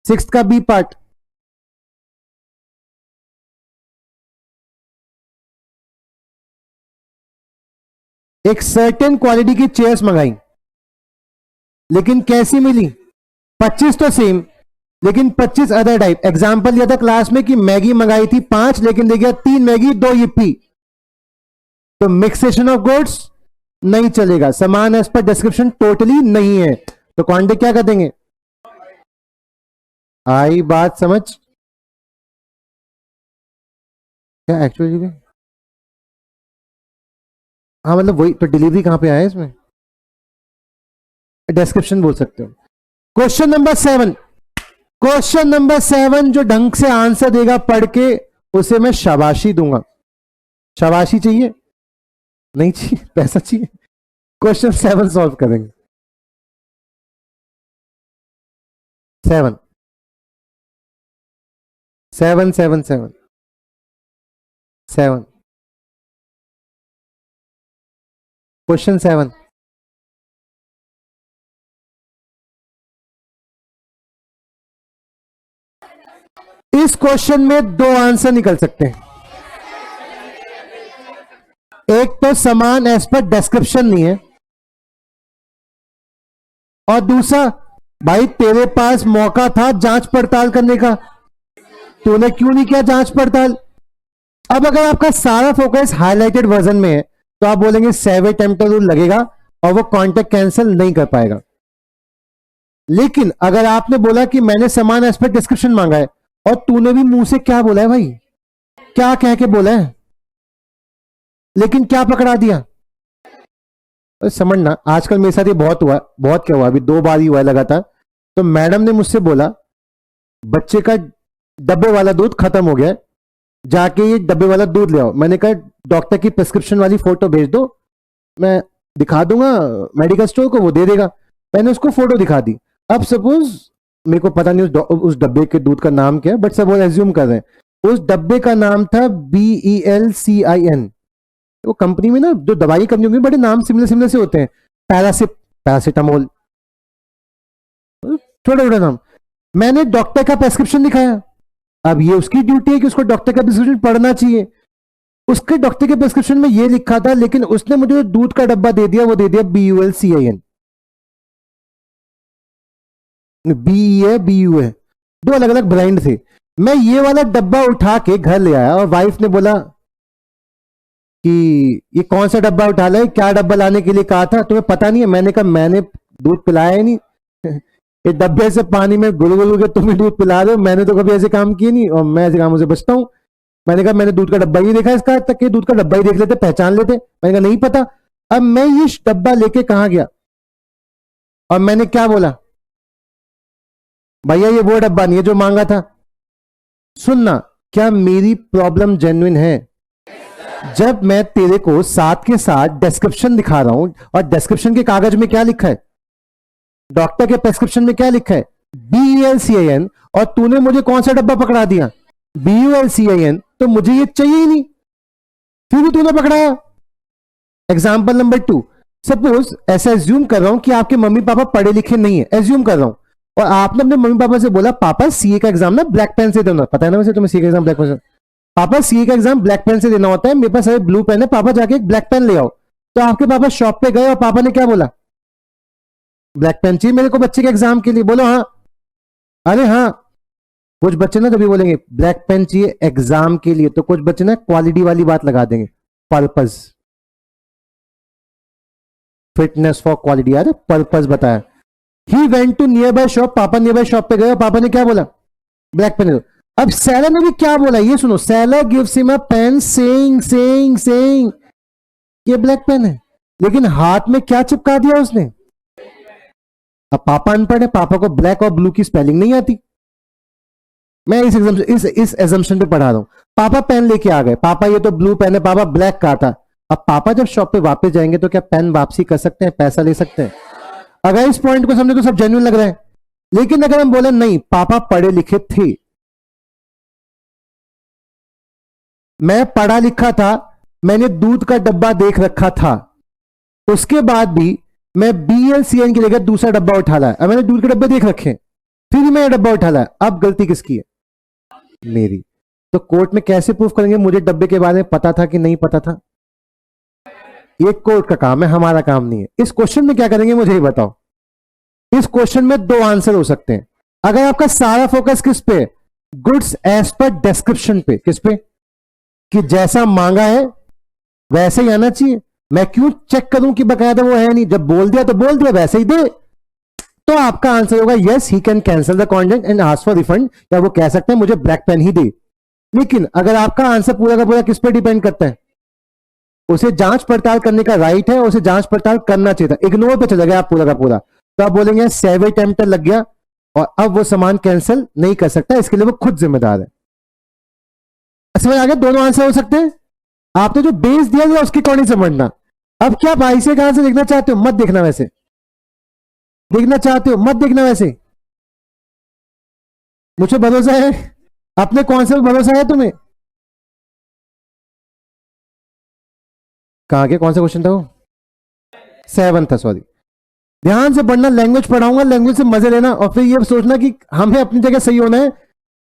6th का बी पार्ट, एक सर्टेन क्वालिटी की चेयर्स मंगाई, लेकिन कैसी मिली? 25 तो सेम, लेकिन 25 अदर टाइप। एग्जाम्पल लिया था क्लास में कि मैगी मंगाई थी 5, लेकिन दे गया 3 मैगी 2 yippee। तो मिक्सेशन ऑफ गुड्स नहीं चलेगा, समान एज पर डिस्क्रिप्शन टोटली नहीं है, तो कॉन्टेक्ट क्या कर देंगे? आई बात समझ? क्या एक्चुअली, हाँ मतलब वही तो, डिलीवरी कहां पे आया इसमें, डिस्क्रिप्शन बोल सकते हो। क्वेश्चन नंबर 7, क्वेश्चन नंबर 7 जो ढंग से आंसर देगा पढ़ के, उसे मैं शाबाशी दूंगा। शाबाशी चाहिए? नहीं चाहिए, पैसा चाहिए। क्वेश्चन 7 सॉल्व करेंगे। 7 7 7 7 7, क्वेश्चन 7। इस क्वेश्चन में 2 आंसर निकल सकते हैं। एक तो समान एज पर डिस्क्रिप्शन नहीं है, और दूसरा भाई तेरे पास मौका था जांच पड़ताल करने का, तूने क्यों नहीं किया जांच पड़ताल? अब अगर आपका सारा फोकस हाईलाइटेड वर्जन में है तो आप बोलेंगे सेव अटेम्प्ट रूल लगेगा और वो कॉन्टेक्ट कैंसिल नहीं कर पाएगा। लेकिन अगर आपने बोला कि मैंने समान एज पर डिस्क्रिप्शन मांगा है और तूने भी मुंह से क्या बोला है भाई, क्या कह के बोला है, लेकिन क्या पकड़ा दिया। अरे समझना, आजकल मेरे साथ ये बहुत हुआ, बहुत क्या हुआ, अभी 2 बार ही हुआ है लगातार। तो मैडम ने मुझसे बोला बच्चे का डब्बे वाला दूध खत्म हो गया है, जाके ये डब्बे वाला दूध ले आओ। मैंने कहा डॉक्टर की प्रिस्क्रिप्शन वाली फोटो भेज दो, मैं दिखा दूंगा मेडिकल स्टोर को, वो दे देगा। मैंने उसको फोटो दिखा दी। अब सपोज मेरे को पता नहीं उस डब्बे के दूध का नाम क्या है, बट सब वो एज्यूम कर रहे हैं उस डब्बे का नाम था BELCIN। वो कंपनी में ना, जो दवाई कंपनी में बड़े नाम सिमिलर सिमिलर से होते हैं, पैरासिटामोल, छोटे छोटे नाम। मैंने डॉक्टर का प्रेस्क्रिप्शन दिखाया। अब ये उसकी ड्यूटी है कि उसको डॉक्टर का प्रेस्क्रिप्शन पढ़ना चाहिए। उसके डॉक्टर के प्रेस्क्रिप्शन में ये लिखा था, लेकिन उसने मुझे जो दूध का डब्बा दे दिया वो दे दिया BULCIN। बी है BU है, दो अलग अलग ब्रांड थे। मैं ये वाला डब्बा उठा के घर ले आया और वाइफ ने बोला कि ये कौन सा डब्बा उठा लाए, क्या डब्बा लाने के लिए कहा था, तुम्हें पता नहीं है। मैंने कहा मैंने दूध पिलाया ही नहीं ये डब्बे से पानी में गुल गुल के तुम ही दूध पिला रहे हो, मैंने तो कभी ऐसे काम किए नहीं और मैं ऐसे कामों से बचता हूं। मैंने कहा मैंने दूध का डब्बा ही देखा इसका, तक के दूध का डब्बा ही देख लेते, पहचान लेते। मैंने कहा नहीं पता। अब मैं ये डब्बा लेके कहां गया और मैंने क्या बोला, भैया ये वो डब्बा नहीं है जो मांगा था। सुनना, क्या मेरी प्रॉब्लम जेन्युइन है? जब मैं तेरे को साथ के साथ डिस्क्रिप्शन दिखा रहा हूं और डिस्क्रिप्शन के कागज में क्या लिखा है, डॉक्टर के प्रेस्क्रिप्शन में क्या लिखा है BELCIN, और तूने मुझे कौन सा डब्बा पकड़ा दिया BULCIN, तो मुझे ये चाहिए ही नहीं, फिर भी तूने पकड़ाया। एग्जाम्पल नंबर 2, सपोज ऐसा एज्यूम कर रहा हूं कि आपके मम्मी पापा पढ़े लिखे नहीं है, एज्यूम कर रहा हूं, और आपने अपने मम्मी पापा से बोला पापा CA का एग्जाम ना ब्लैक पेन से देना, पता है ना वैसे तुम्हें CA का एग्जाम ब्लैक पेन से, पापा CA का एग्जाम ब्लैक पेन से देना होता है, मेरे पास अरे ब्लू पेन है, पापा जाके एक ब्लैक पेन ले आओ। तो आपके पापा शॉप पे गए और पापा ने क्या बोला, ब्लैक पेन चाहिए मेरे को बच्चे के एग्जाम के लिए। बोलो हाँ, अरे हाँ। कुछ बच्चे ना कभी बोलेंगे ब्लैक पेन चाहिए एग्जाम के लिए, तो कुछ बच्चे ना क्वालिटी वाली बात लगा देंगे, पर्पस, फिटनेस फॉर क्वालिटी, यार पर्पस बताया। He went to nearby shop, पापा नियर बाय शॉप पे गए और पापा ने क्या बोला, ब्लैक पेन। अब सेलर ने भी क्या बोला ये सुनो, seller gives him a pen saying ये ब्लैक पेन है, लेकिन हाथ में क्या चिपका दिया उसने। अब पापा अनपढ़ है, पापा को ब्लैक और ब्लू की स्पेलिंग नहीं आती। मैं इस एजम्पशन पे पढ़ा रहा हूं। पापा पेन लेके आ गए, पापा ये तो ब्लू पेन है, पापा ब्लैक कहा था। अब पापा जब शॉप पे वापस जाएंगे तो क्या पेन वापसी कर सकते हैं, पैसा ले सकते हैं? अगर इस पॉइंट को समझे तो सब जेन्युइन लग रहा है। लेकिन अगर हम बोले नहीं पापा पढ़े लिखे थे, मैं पढ़ा लिखा था, मैंने दूध का डब्बा देख रखा था, उसके बाद भी मैं BLCN के लेकर दूसरा डब्बा उठा लाया। अब मैंने दूध के डब्बे देख रखे, फिर भी मैं डब्बा उठा लाया, अब गलती किसकी है, मेरी। तो कोर्ट में कैसे प्रूफ करेंगे मुझे डब्बे के बारे में पता था कि नहीं पता था? ये कोर्ट का काम है, हमारा काम नहीं है। इस क्वेश्चन में क्या करेंगे मुझे ही बताओ। इस क्वेश्चन में 2 आंसर हो सकते हैं। अगर आपका सारा फोकस किस पे, गुड्स एज पर डिस्क्रिप्शन पे, किस पे, कि जैसा मांगा है वैसे ही आना चाहिए। मैं क्यों चेक करूं कि बकायदा वो है नहीं, जब बोल दिया तो बोल दिया, वैसे ही दे। तो आपका आंसर होगा yes, he can cancel the contract and ask for refund, या वो कह सकते हैं मुझे ब्लैक पेन ही दे। लेकिन अगर आपका आंसर पूरा का पूरा किस पे डिपेंड करता है, उसे जांच पड़ताल करने का राइट है, उसे जांच पड़ताल करना चाहिए था, इग्नोर पे चला गया आप पूरा का पूरा, तो आप बोलेंगे सेव अटेम्प्ट लग गया और अब वो सामान कैंसिल नहीं कर सकता, इसके लिए वो खुद जिम्मेदार है। समझ आ गया? दोनों आंसर हो सकते हैं। आपने जो बेस दिया उसके अकॉर्डिंग समझना। अब क्या भाई से कहां से देखना चाहते हो, मत देखना वैसे, देखना चाहते हो मत देखना वैसे, मुझे भरोसा है, अपने कॉन्सेप्ट भरोसा है तुम्हें। कहां के कौन सा क्वेश्चन था वो, 7 था, सॉरी। ध्यान से पढ़ना, लैंग्वेज पढ़ाऊंगा, लैंग्वेज से मजे लेना, और फिर ये सोचना कि हमें अपनी जगह सही होना है,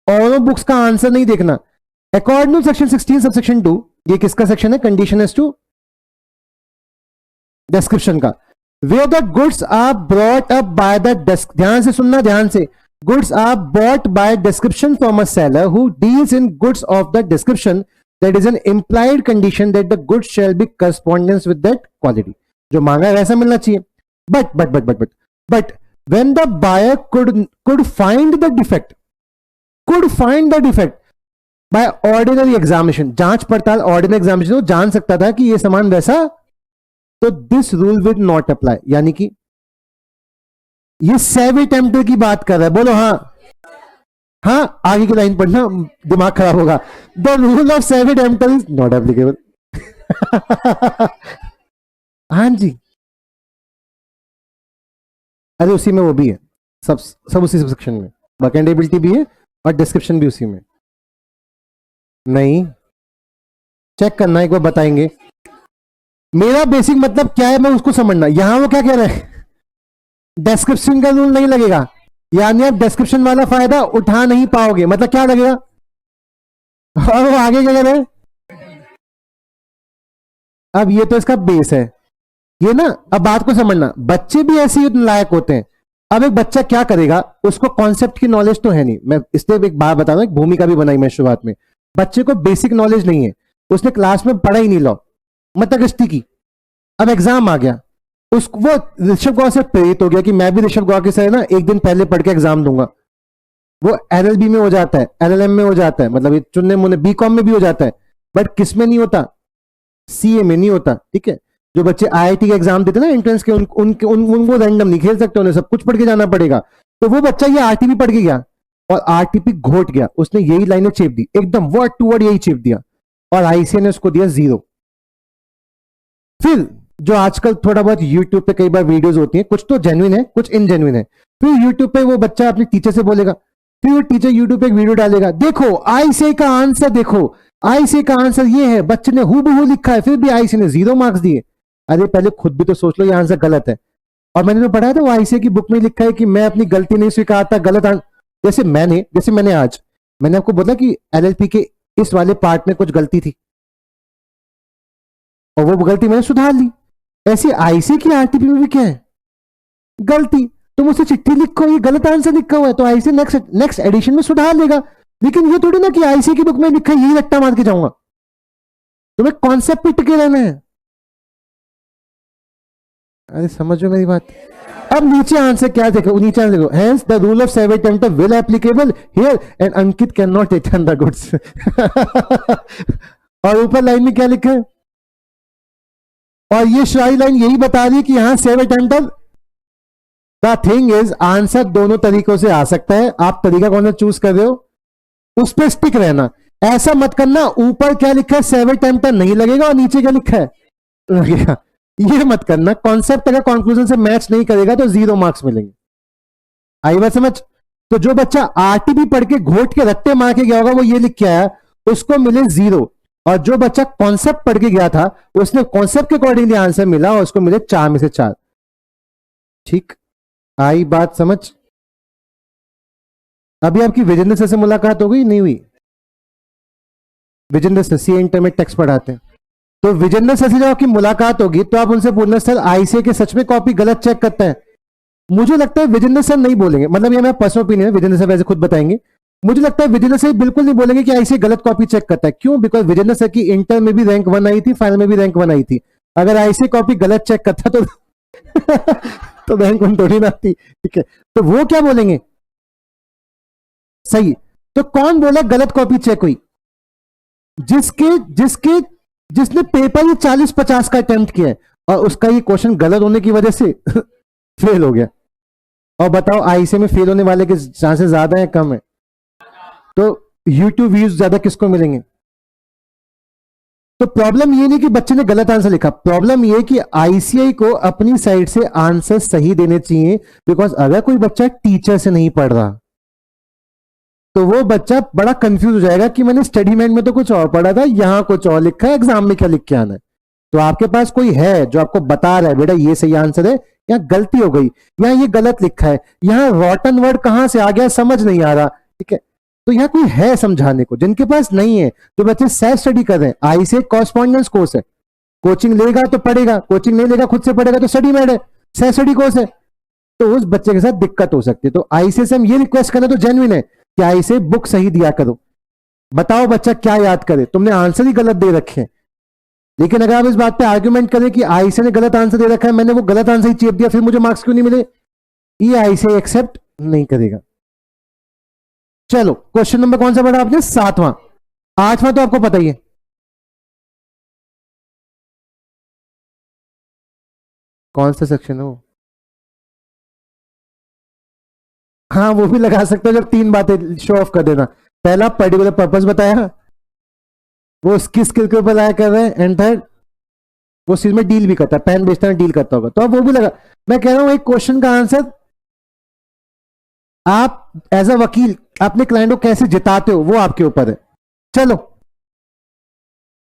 और बुक्स का आंसर नहीं देखना। अकॉर्डिंग टू सेक्शन 16 सबसेक्शन 2, ये किसका सेक्शन है, कंडीशन एज टू डिस्क्रिप्शन का, where the goods are brought up by the desk, ध्यान से सुनना, ध्यान से, goods are bought by description from a seller who deals in goods of the description, that is an implied condition that the goods shall be correspondence with that quality. जो मांगा है वैसा मिलना चाहिए। But when the buyer could find the defect, could find the defect by ordinary examination. जांच पड़ताल ordinary examination, वो जान सकता था कि ये सामान वैसा, तो this rule will not apply. यानी कि ये सेवी टेम्पटर की बात कर रहा है. बोलो हाँ. हाँ, आगे की लाइन पढ़ना, दिमाग खराब होगा. द रूल ऑफ सेवी टेम्पटर इज नॉट एप्लीकेबल. हाँ जी, अरे उसी में वो भी है, सब उसी सेक्शन में. वर्केंडेबिलिटी भी है और डिस्क्रिप्शन भी उसी में. नहीं, चेक करना, एक बार बताएंगे. मेरा बेसिक मतलब क्या है, मैं उसको समझना. यहां वो क्या कह रहे हैं, डिस्क्रिप्शन का रूल नहीं लगेगा, यानी आप डिस्क्रिप्शन वाला फायदा उठा नहीं पाओगे. मतलब क्या लगेगा, और वो आगे क्या कह रहे हैं. अब ये तो इसका बेस है, ये ना. अब बात को समझना, बच्चे भी ऐसे ही लायक होते हैं. अब एक बच्चा क्या करेगा, उसको कॉन्सेप्ट की नॉलेज तो है नहीं. मैं इसलिए एक बात बता रहा हूं, एक भूमिका भी बनाई मैं शुरुआत में. बच्चे को बेसिक नॉलेज नहीं है, उसने क्लास में पढ़ा ही नहीं लॉ, मतलब किस्ती की. अब एग्जाम आ गया, उसको वो ऋषभ गौर से प्रेरित हो गया कि मैं भी ऋषभ गौर के सर ना एक दिन पहले पढ़ के एग्जाम दूंगा. वो एलएलबी में हो जाता है, एलएलएम में हो जाता है, मतलब ये चुनने मुन्ने बीकॉम में भी हो जाता है, बट किस में नहीं होता, सीए में नहीं होता. ठीक है, जो बच्चे आईआईटी के एग्जाम देते ना एंट्रेंस के, उनको रैंडम नहीं खेल सकते, उन्हें सब कुछ पढ़ के जाना पड़ेगा. तो वो बच्चा ये आरटीपी पढ़ के गया और आरटीपी घोट गया, उसने यही लाइनें चेप दी, एकदम वर्ड टू वर्ड यही चेप दिया, और आईसीए ने उसको दिया 0. फिर जो आजकल थोड़ा बहुत यूट्यूब पे कई बार वीडियोस होती हैं, कुछ तो जेन्युइन है कुछ इनजेन्युइन है, फिर यूट्यूब पे वो बच्चा अपनी टीचर से बोलेगा, फिर वो टीचर यूट्यूब पे एक वीडियो डालेगा, देखो आईसीए का आंसर, देखो आईसीए का आंसर ये है, बच्चे ने हूबहू लिखा है, फिर भी आईसीए ने 0 मार्क्स दिए. अरे पहले खुद भी तो सोच लो ये आंसर गलत है. और मैंने तो पढ़ा था वो आईसीए की बुक में लिखा है कि मैं अपनी गलती नहीं स्वीकारता, गलत जैसे मैंने आज मैंने आपको बोला कि एलएलपी के इस वाले पार्ट में कुछ गलती थी और वो गलती मैंने सुधार ली. ऐसी आईसीए की आरटीपी में भी क्या है, गलती. तुम उसे चिट्ठी लिखो, ये गलत आंसर लिखा हुआ है, तो आईसीए नेक्स्ट एडिशन में सुधार लेगा. लेकिन ये थोड़ी ना कि आईसीए की बुक में लिखा है यही रट्टा मार के जाऊंगा. तुम्हें कॉन्सेप्ट पे टिके रहना है. अरे समझो मेरी बात. अब नीचे आंसर क्या देखो, नीचे आंसर देखो, हेंस द रूल ऑफ सेवी tempter will applicable here and Ankit can not return the goods. और ऊपर लाइन में क्या लिखा है, और ये शाही लाइन यही बता रही है कि यहां सेवी tempter. The thing is answer दोनों तरीकों से आ सकता है, आप तरीका कौन सा चूज कर रहे हो उस पर स्टिक रहना. ऐसा मत करना ऊपर क्या लिखा है सेवी टेम्पटर नहीं लगेगा और नीचे क्या लिखा है लगेगा. ये मत करना. कॉन्सेप्ट अगर कंक्लूजन से मैच नहीं करेगा तो 0 मार्क्स मिलेंगे. आई बात समझ. तो जो बच्चा आरटीपी पढ़ के घोट के रट्टे मार के गया होगा वो ये लिख के आया, उसको मिले 0. और जो बच्चा कॉन्सेप्ट पढ़ के गया था उसने कॉन्सेप्ट के अकॉर्डिंगली आंसर मिला और उसको मिले 4 में से 4. ठीक, आई बात समझ. अभी आपकी विजेंद्र सर से मुलाकात हो गई नहीं हुई? विजेंद्र सर सी इंटर में टेक्स्ट पढ़ाते हैं. तो विजेंद्र सर से जब आपकी मुलाकात होगी तो आप उनसे पूछना सर आईसीए के सच में कॉपी गलत चेक करते हैं. मुझे लगता है विजेंद्र सर नहीं बोलेंगे, मतलब ये मेरा पर्सनल ओपिनियन है, विजेंद्र सर वैसे खुद बताएंगे. मुझे लगता है विजेंद्र सर बिल्कुल नहीं बोलेंगे कि आईसीए गलत कॉपी चेक करता है. क्यों? बिकॉज विजेंद्र सर की इंटर में भी रैंक 1 आई थी, फाइनल में भी रैंक 1 आई थी. अगर आईसीए कॉपी गलत चेक करता तो तो रैंक 1 थोड़ी ना आती. ठीक है, तो वो क्या बोलेंगे? सही. तो कौन बोला गलत कॉपी चेक हुई? जिसने पेपर ये 40-50 का अटेम्प्ट किया है और उसका ये क्वेश्चन गलत होने की वजह से फेल हो गया. और बताओ आईसीए में फेल होने वाले के चांसेस ज्यादा है कम है? तो यूट्यूब व्यूज ज्यादा किसको मिलेंगे? तो प्रॉब्लम ये नहीं कि बच्चे ने गलत आंसर लिखा, प्रॉब्लम ये कि आईसीआई को अपनी साइड से आंसर सही देने चाहिए. बिकॉज अगर कोई बच्चा टीचर से नहीं पढ़ रहा तो वो बच्चा बड़ा कंफ्यूज हो जाएगा कि मैंने स्टडी मेट में तो कुछ और पढ़ा था, यहां कुछ और लिखा है, एग्जाम में क्या लिख के आना है. तो आपके पास कोई है जो आपको बता रहा है बेटा ये सही आंसर है, यहाँ गलती हो गई, यहाँ ये गलत लिखा है, यहाँ रॉटन वर्ड कहां से आ गया समझ नहीं आ रहा. ठीक है, तो यहाँ कोई है समझाने को. जिनके पास नहीं है, जो बच्चे सेल्फ स्टडी कर रहे हैं, आईसीए कॉरेस्पॉन्डेंस कोर्स है, कोचिंग लेगा तो पढ़ेगा, कोचिंग नहीं लेगा खुद से पढ़ेगा तो स्टडी मेट है, सेल्फ स्टडी कोर्स है. तो उस बच्चे के साथ दिक्कत हो सकती है. तो आईसीए से हम ये रिक्वेस्ट करना तो जेन्युइन है कि आईसीए बुक सही दिया करो. बताओ बच्चा क्या याद करे, तुमने आंसर ही गलत दे रखे हैं. लेकिन अगर आप इस बात पे आर्ग्यूमेंट करें कि आईसीए ने गलत आंसर दे रखा है, मैंने वो गलत आंसर ही चेप दिया, फिर मुझे मार्क्स क्यों नहीं मिले, ये आईसीए एक्सेप्ट नहीं करेगा. चलो क्वेश्चन नंबर कौन सा पढ़ा आपने? 7वां। 8वां तो आपको पता ही है। कौन सा सेक्शन है वो? हाँ वो भी लगा सकते हो जब 3 बातें शो ऑफ कर देना। पहला पर्टिकुलर पर्पस बताया, वो किस स्किल के ऊपर आया कर रहे हैं, एंड थर्ड वो चीज में डील भी करता है, पेन बेचता है डील करता होगा, तो अब वो भी लगा। मैं कह रहा हूं एक क्वेश्चन का आंसर आप एज अ वकील अपने क्लाइंट को कैसे जिताते हो वो आपके ऊपर है। चलो,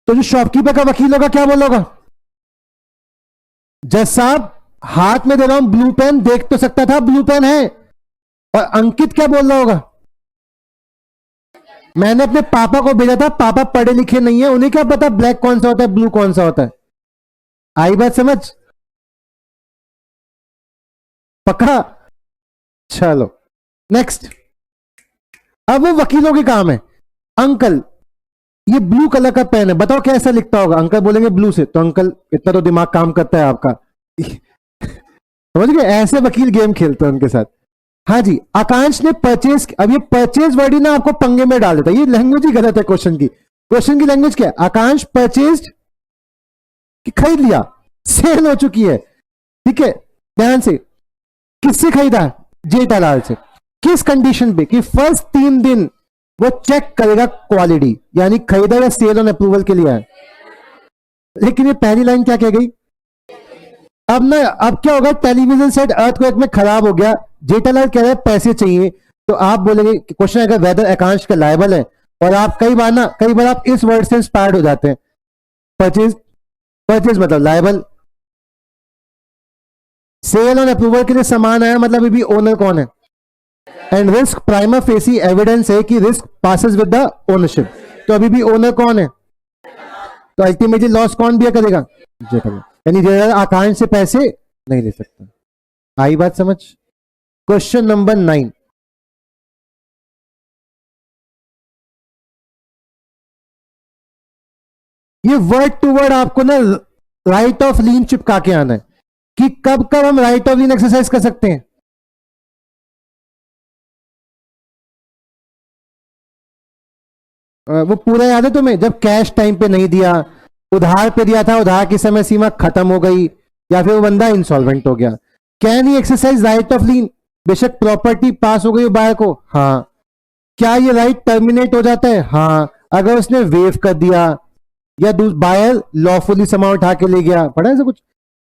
तो जो शॉपकीपर का वकील होगा क्या बोलोगा? जज साहब हाथ में दे रहा हूं ब्लू पेन, देख तो सकता था ब्लू पेन है। और अंकित क्या बोल रहा होगा? मैंने अपने पापा को भेजा था, पापा पढ़े लिखे नहीं है, उन्हें क्या पता ब्लैक कौन सा होता है ब्लू कौन सा होता है। आई बात समझ? पक्का? चलो नेक्स्ट। अब वो वकीलों के काम है। अंकल ये ब्लू कलर का पेन है, बताओ कैसा लिखता होगा? अंकल बोलेंगे ब्लू से, तो अंकल इतना तो दिमाग काम करता है आपका। समझ गए? ऐसे वकील गेम खेलते हैं उनके साथ। हाँ जी, आकांक्ष ने परचेज, अब ये परचेज वर्ड ही ना आपको पंगे में डाल देता है, ये लैंग्वेज ही गलत है क्वेश्चन की। क्वेश्चन की लैंग्वेज क्या है? आकांक्ष परचेज खरीद लिया, सेल हो चुकी है, ठीक है, ध्यान से। किससे खरीदा? जेठालाल से। किस कंडीशन पे? कि फर्स्ट 3 दिन वो चेक करेगा क्वालिटी, यानी खरीदा या सेल ऑन अप्रूवल के लिए है। लेकिन ये पहली लाइन क्या कह गई? अब ना, अब क्या होगा? टेलीविजन सेट अर्थक्वेक में खराब हो गया, जेठालाल कह रहे हैं पैसे चाहिए, तो आप बोलेंगे, क्वेश्चन आएगा वेदर आकांक्ष का लायबल है, और आप कई बार आप इस वर्ड से इंस्पायर्ड हो जाते हैं। परचेज, परचेज मतलब लायबल, सेल ऑन अप्रूवल के लिए सामान आया मतलब अभी ओनर कौन है, and risk prima facie evidence है कि risk passes with the ownership, तो अभी भी ओनर कौन है, तो अल्टीमेटली लॉस कौन बियर करेगा? जेठालाल। यानी जेठालाल आकांक्ष से पैसे नहीं ले सकता। आई बात समझ? Question number 9। ये वर्ड टू वर्ड आपको ना राइट ऑफ लीन चिपका के आना है कि कब कब हम राइट ऑफ लीन एक्सरसाइज कर सकते हैं। वो पूरा याद है तुम्हें? जब कैश टाइम पे नहीं दिया, उधार पे दिया था, उधार की समय सीमा खत्म हो गई, या फिर वो बंदा इंसॉल्वेंट हो गया, can he exercise right of lien? बेशक प्रॉपर्टी पास हो गई बायर को, हाँ। क्या ये राइट टर्मिनेट हो जाता है? हाँ, अगर उसने वेव कर दिया या बायर लॉफुली सामान उठा के ले गया, पढ़ा ऐसा कुछ?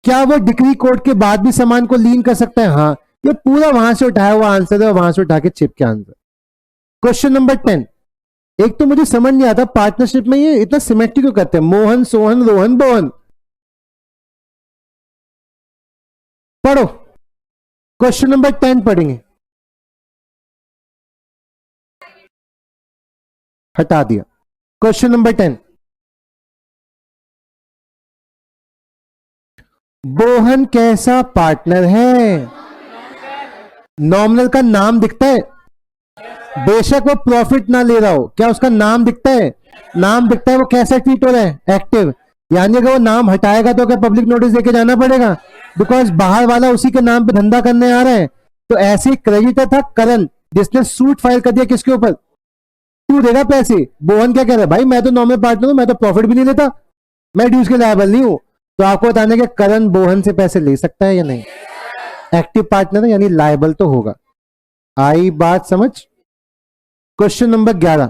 क्या वो डिक्री कोर्ट के बाद भी सामान को लीन कर सकता है? हाँ। ये पूरा वहां से उठाया हुआ आंसर है, वहां से उठा के चिप के आंसर। Question number 10। एक तो मुझे समझ नहीं आता पार्टनरशिप में ये इतना सिमेट्री क्यों करते हैं, मोहन सोहन रोहन बोहन। पढ़ो, क्वेश्चन नंबर 10 पढ़ेंगे। हटा दिया। Question number 10। बोहन कैसा पार्टनर है? नॉमिनल का नाम दिखता है, बेशक वो प्रॉफिट ना ले रहा हो, क्या उसका नाम दिखता है? नाम दिखता है, वो कैसा ट्रीट हो रहा है? एक्टिव। यानी अगर वो नाम हटाएगा तो क्या पब्लिक नोटिस देके जाना पड़ेगा? बिकॉज बाहर वाला उसी के नाम पे धंधा करने आ रहा है। तो ऐसे क्रेडिटर था करण, जिसने सूट फाइल कर दिया किसके ऊपर? तू देगा पैसे। बोहन क्या कह रहा है? भाई मैं तो नॉमिनल पार्टनर हूं, मैं तो प्रॉफिट भी नहीं लेता, मैं ड्यूज के लायबल नहीं हूं। तो आपको बताने के करण बोहन से पैसे ले सकता है या नहीं? एक्टिव पार्टनर है यानी लायबल तो होगा। आई बात समझ? Question number 11।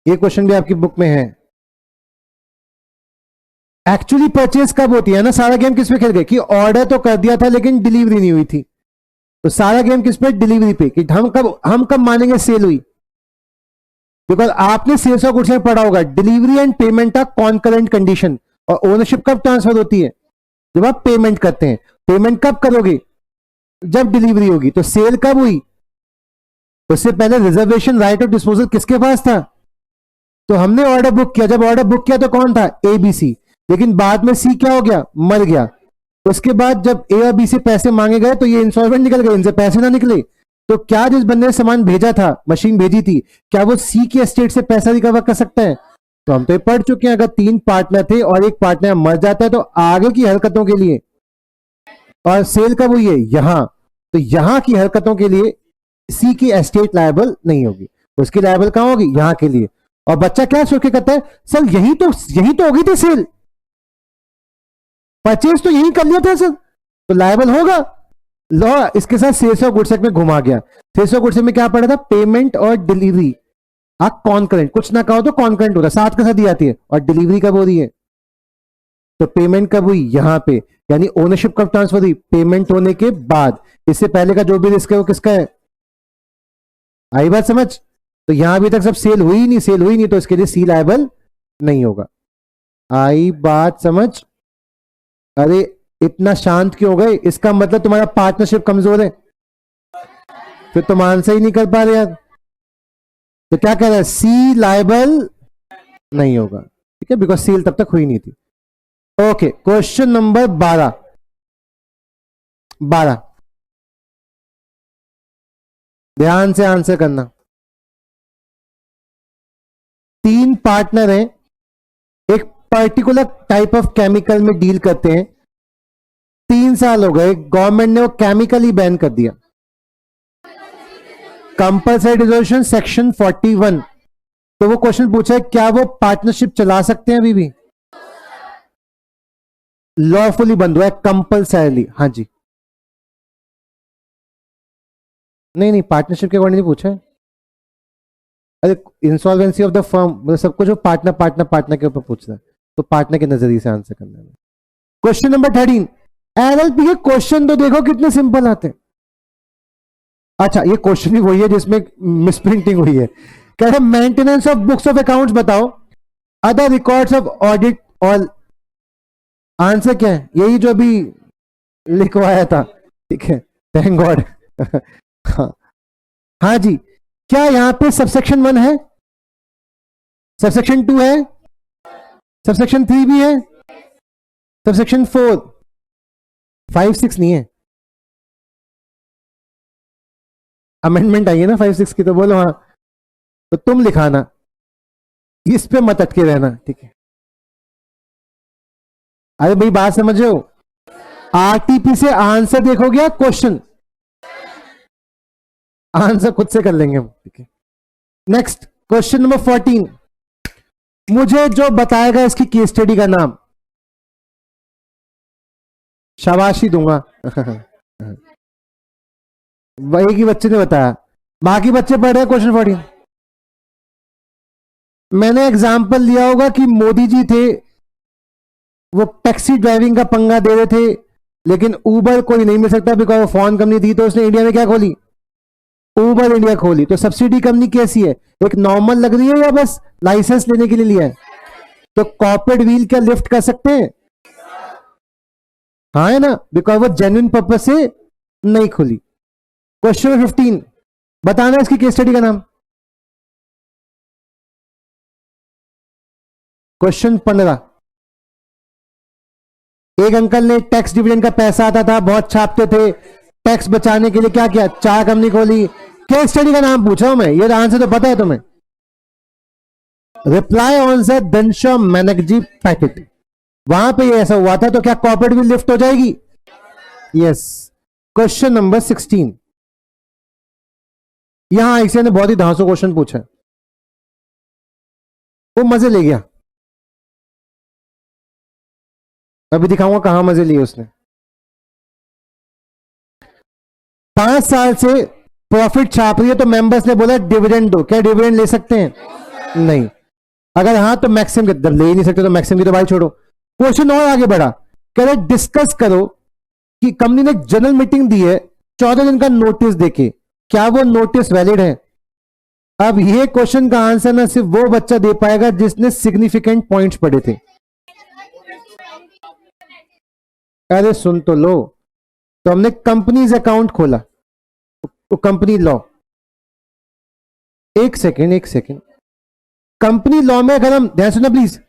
ये क्वेश्चन भी आपकी बुक में है। एक्चुअली परचेज कब होती है ना? सारा गेम किस पे खेल गए कि ऑर्डर तो कर दिया था लेकिन डिलीवरी नहीं हुई थी, तो सारा गेम किस पे? डिलीवरी पे। कि हम कब मानेंगे सेल हुई? बिकॉज आपने सेल्स ऑफ गुड्स में पढ़ा होगा डिलीवरी एंड पेमेंट का कॉन्करेंट कंडीशन। और ओनरशिप कब ट्रांसफर होती है? जब आप पेमेंट करते हैं। पेमेंट कब करोगे? जब डिलीवरी होगी। तो सेल कब हुई? उससे पहले रिजर्वेशन राइट ऑफ डिस्पोजल किसके पास था? तो हमने ऑर्डर बुक किया, जब ऑर्डर बुक किया तो कौन था? ABC। लेकिन बाद में C क्या हो गया? मर गया। उसके बाद जब A और B से पैसे मांगे गए तो ये इंसॉल्वेंट निकल गए, इनसे पैसे ना निकले। तो क्या जिस बंदे ने सामान भेजा था, मशीन भेजी थी, क्या वो C के एस्टेट से पैसा रिकवर कर सकता है? तो हम तो ये पढ़ चुके हैं, अगर 3 पार्टनर थे और एक पार्टनर मर जाता है तो आगे की हरकतों के लिए और सेल कब हुई है यहां, तो यहां की हरकतों के लिए सी की एस्टेट लायबल नहीं होगी, उसकी लायबल कहां होगी, यहां के लिए। और बच्चा क्या सोच के करता है, सर यही तो हो गई थी सेल, परचेज तो यही कर लिया था सर, तो लायबल होगा। लॉ इसके साथ सेल्स ऑफ गुड्स एक्ट में घुमा गया। सेल्स ऑफ गुड्स में क्या पड़ा था, पेमेंट और डिलीवरी आप कॉन्करेंट, कुछ ना कहो तो कॉन्करेंट होता है, साथ के साथ दी जाती है। और डिलीवरी कब हो रही है, तो पेमेंट कब हुई यहां पे, यानी ओनरशिप कब ट्रांसफर हुई, पेमेंट होने के बाद। इससे पहले का जो भी रिस्क है वो किसका है, आई बात समझ। तो यहां अभी तक सब सेल हुई नहीं, सेल हुई नहीं, तो इसके लिए सी लायबल नहीं होगा। आई बात समझ। अरे इतना शांत क्यों हो गए, इसका मतलब तुम्हारा पार्टनरशिप कमजोर है, फिर तुम आंसर ही नहीं कर पा रहे यार। तो क्या कह रहा है, सी लायबल नहीं होगा, ठीक है, बिकॉज सेल तब तक हुई नहीं थी। ओके, क्वेश्चन नंबर 12 ध्यान से आंसर करना। 3 पार्टनर हैं, एक पर्टिकुलर टाइप ऑफ केमिकल में डील करते हैं, 3 साल हो गए, गवर्नमेंट ने वो केमिकल ही बैन कर दिया। Compulsory dissolution section 41। तो वो क्वेश्चन पूछा है, क्या वो पार्टनरशिप चला सकते हैं अभी भी, लॉफुली बंद हुआ है कंपल्सरीली। हाँ जी, नहीं पार्टनरशिप के अकॉर्डिंग नहीं पूछा है। अरे इंसॉल्वेंसी ऑफ द फर्म, मतलब सब कुछ पार्टनर के ऊपर पूछ रहा है, तो पार्टनर के नजरिए से आंसर करना है। क्वेश्चन नंबर 13, एलएलपी के क्वेश्चन तो देखो कितने सिंपल आते हैं। अच्छा, ये क्वेश्चन भी वही है जिसमें मिसप्रिंटिंग हुई है। कह रहे maintenance of books of accounts बताओ, अदर रिकॉर्ड्स ऑफ ऑडिट, और आंसर क्या है, यही जो अभी लिखवाया था, ठीक है, थैंक गॉड। हाँ जी, क्या यहां पे सबसेक्शन 1 है, सबसेक्शन 2 है, सबसेक्शन 3 भी है, सबसेक्शन 4, 5, 6 नहीं है। अमेंडमेंट आई है ना 5, 6 की, तो बोलो हाँ, तो तुम लिखाना, इस पे मत अटके रहना, ठीक है। अरे भाई बात समझो, आरटीपी से आंसर देखोगे या क्वेश्चन, आंसर खुद से कर लेंगे हम, ठीक है। नेक्स्ट क्वेश्चन नंबर 14, मुझे जो बताएगा इसकी केस स्टडी का नाम, शाबाशी दूंगा। वही की बच्चे ने बताया, बाकी बच्चे पढ़ रहे हैं क्वेश्चन 14। मैंने एग्जाम्पल लिया होगा कि मोदी जी थे, वो टैक्सी ड्राइविंग का पंगा दे रहे थे, लेकिन उबर कोई नहीं मिल सकता बिकॉज वो फॉरेन कंपनी थी, तो उसने इंडिया में क्या खोली, उबर इंडिया खोली। तो सब्सिडी कंपनी कैसी है, एक नॉर्मल लग रही है या बस लाइसेंस लेने के लिए लिया है, तो कॉर्पोरेट व्हील क्या लिफ्ट कर सकते हैं, हाँ है ना, बिकॉज वो जेन्युइन पर्पज से नहीं खुली। क्वेश्चन 15, बताना इसकी केस स्टडी का नाम। क्वेश्चन 15, एक अंकल ने टैक्स डिविडेंड का पैसा आता था, बहुत छापते थे, टैक्स बचाने के लिए क्या किया, 4 कंपनी खोली। केस स्टडी का नाम पूछा हूं मैं, ये आंसर तो पता है तुम्हें। रिप्लाई ऑन द धनश्याम मैनेकजी पैकेट, वहां पे ये ऐसा हुआ था, तो क्या कॉर्पोरेट भी लिफ्ट हो जाएगी, यस। क्वेश्चन नंबर 16, यहां एक ने बहुत ही धांसू क्वेश्चन पूछा है, वो मजे ले गया, अभी दिखाऊंगा कहां मजे लिए उसने। 5 साल से प्रॉफिट छाप रही है, तो मेंबर्स ने बोला डिविडेंड दो, क्या डिविडेंड ले सकते हैं, नहीं, अगर हाँ तो मैक्सिमम जब ले ही नहीं सकते तो मैक्सिमम की तो भाई छोड़ो। क्वेश्चन और आगे बढ़ा, कह रहे डिस्कस करो कि कंपनी ने जनरल मीटिंग दी है 14 दिन का नोटिस देके, क्या वो नोटिस वैलिड है। अब ये क्वेश्चन का आंसर ना सिर्फ वो बच्चा दे पाएगा जिसने सिग्निफिकेंट पॉइंट्स पढ़े थे। अरे सुन तो लो, तो हमने कंपनीज अकाउंट खोला, तो कंपनी लॉ, एक सेकेंड, कंपनी लॉ में अगर हम ध्यान सुना प्लीज,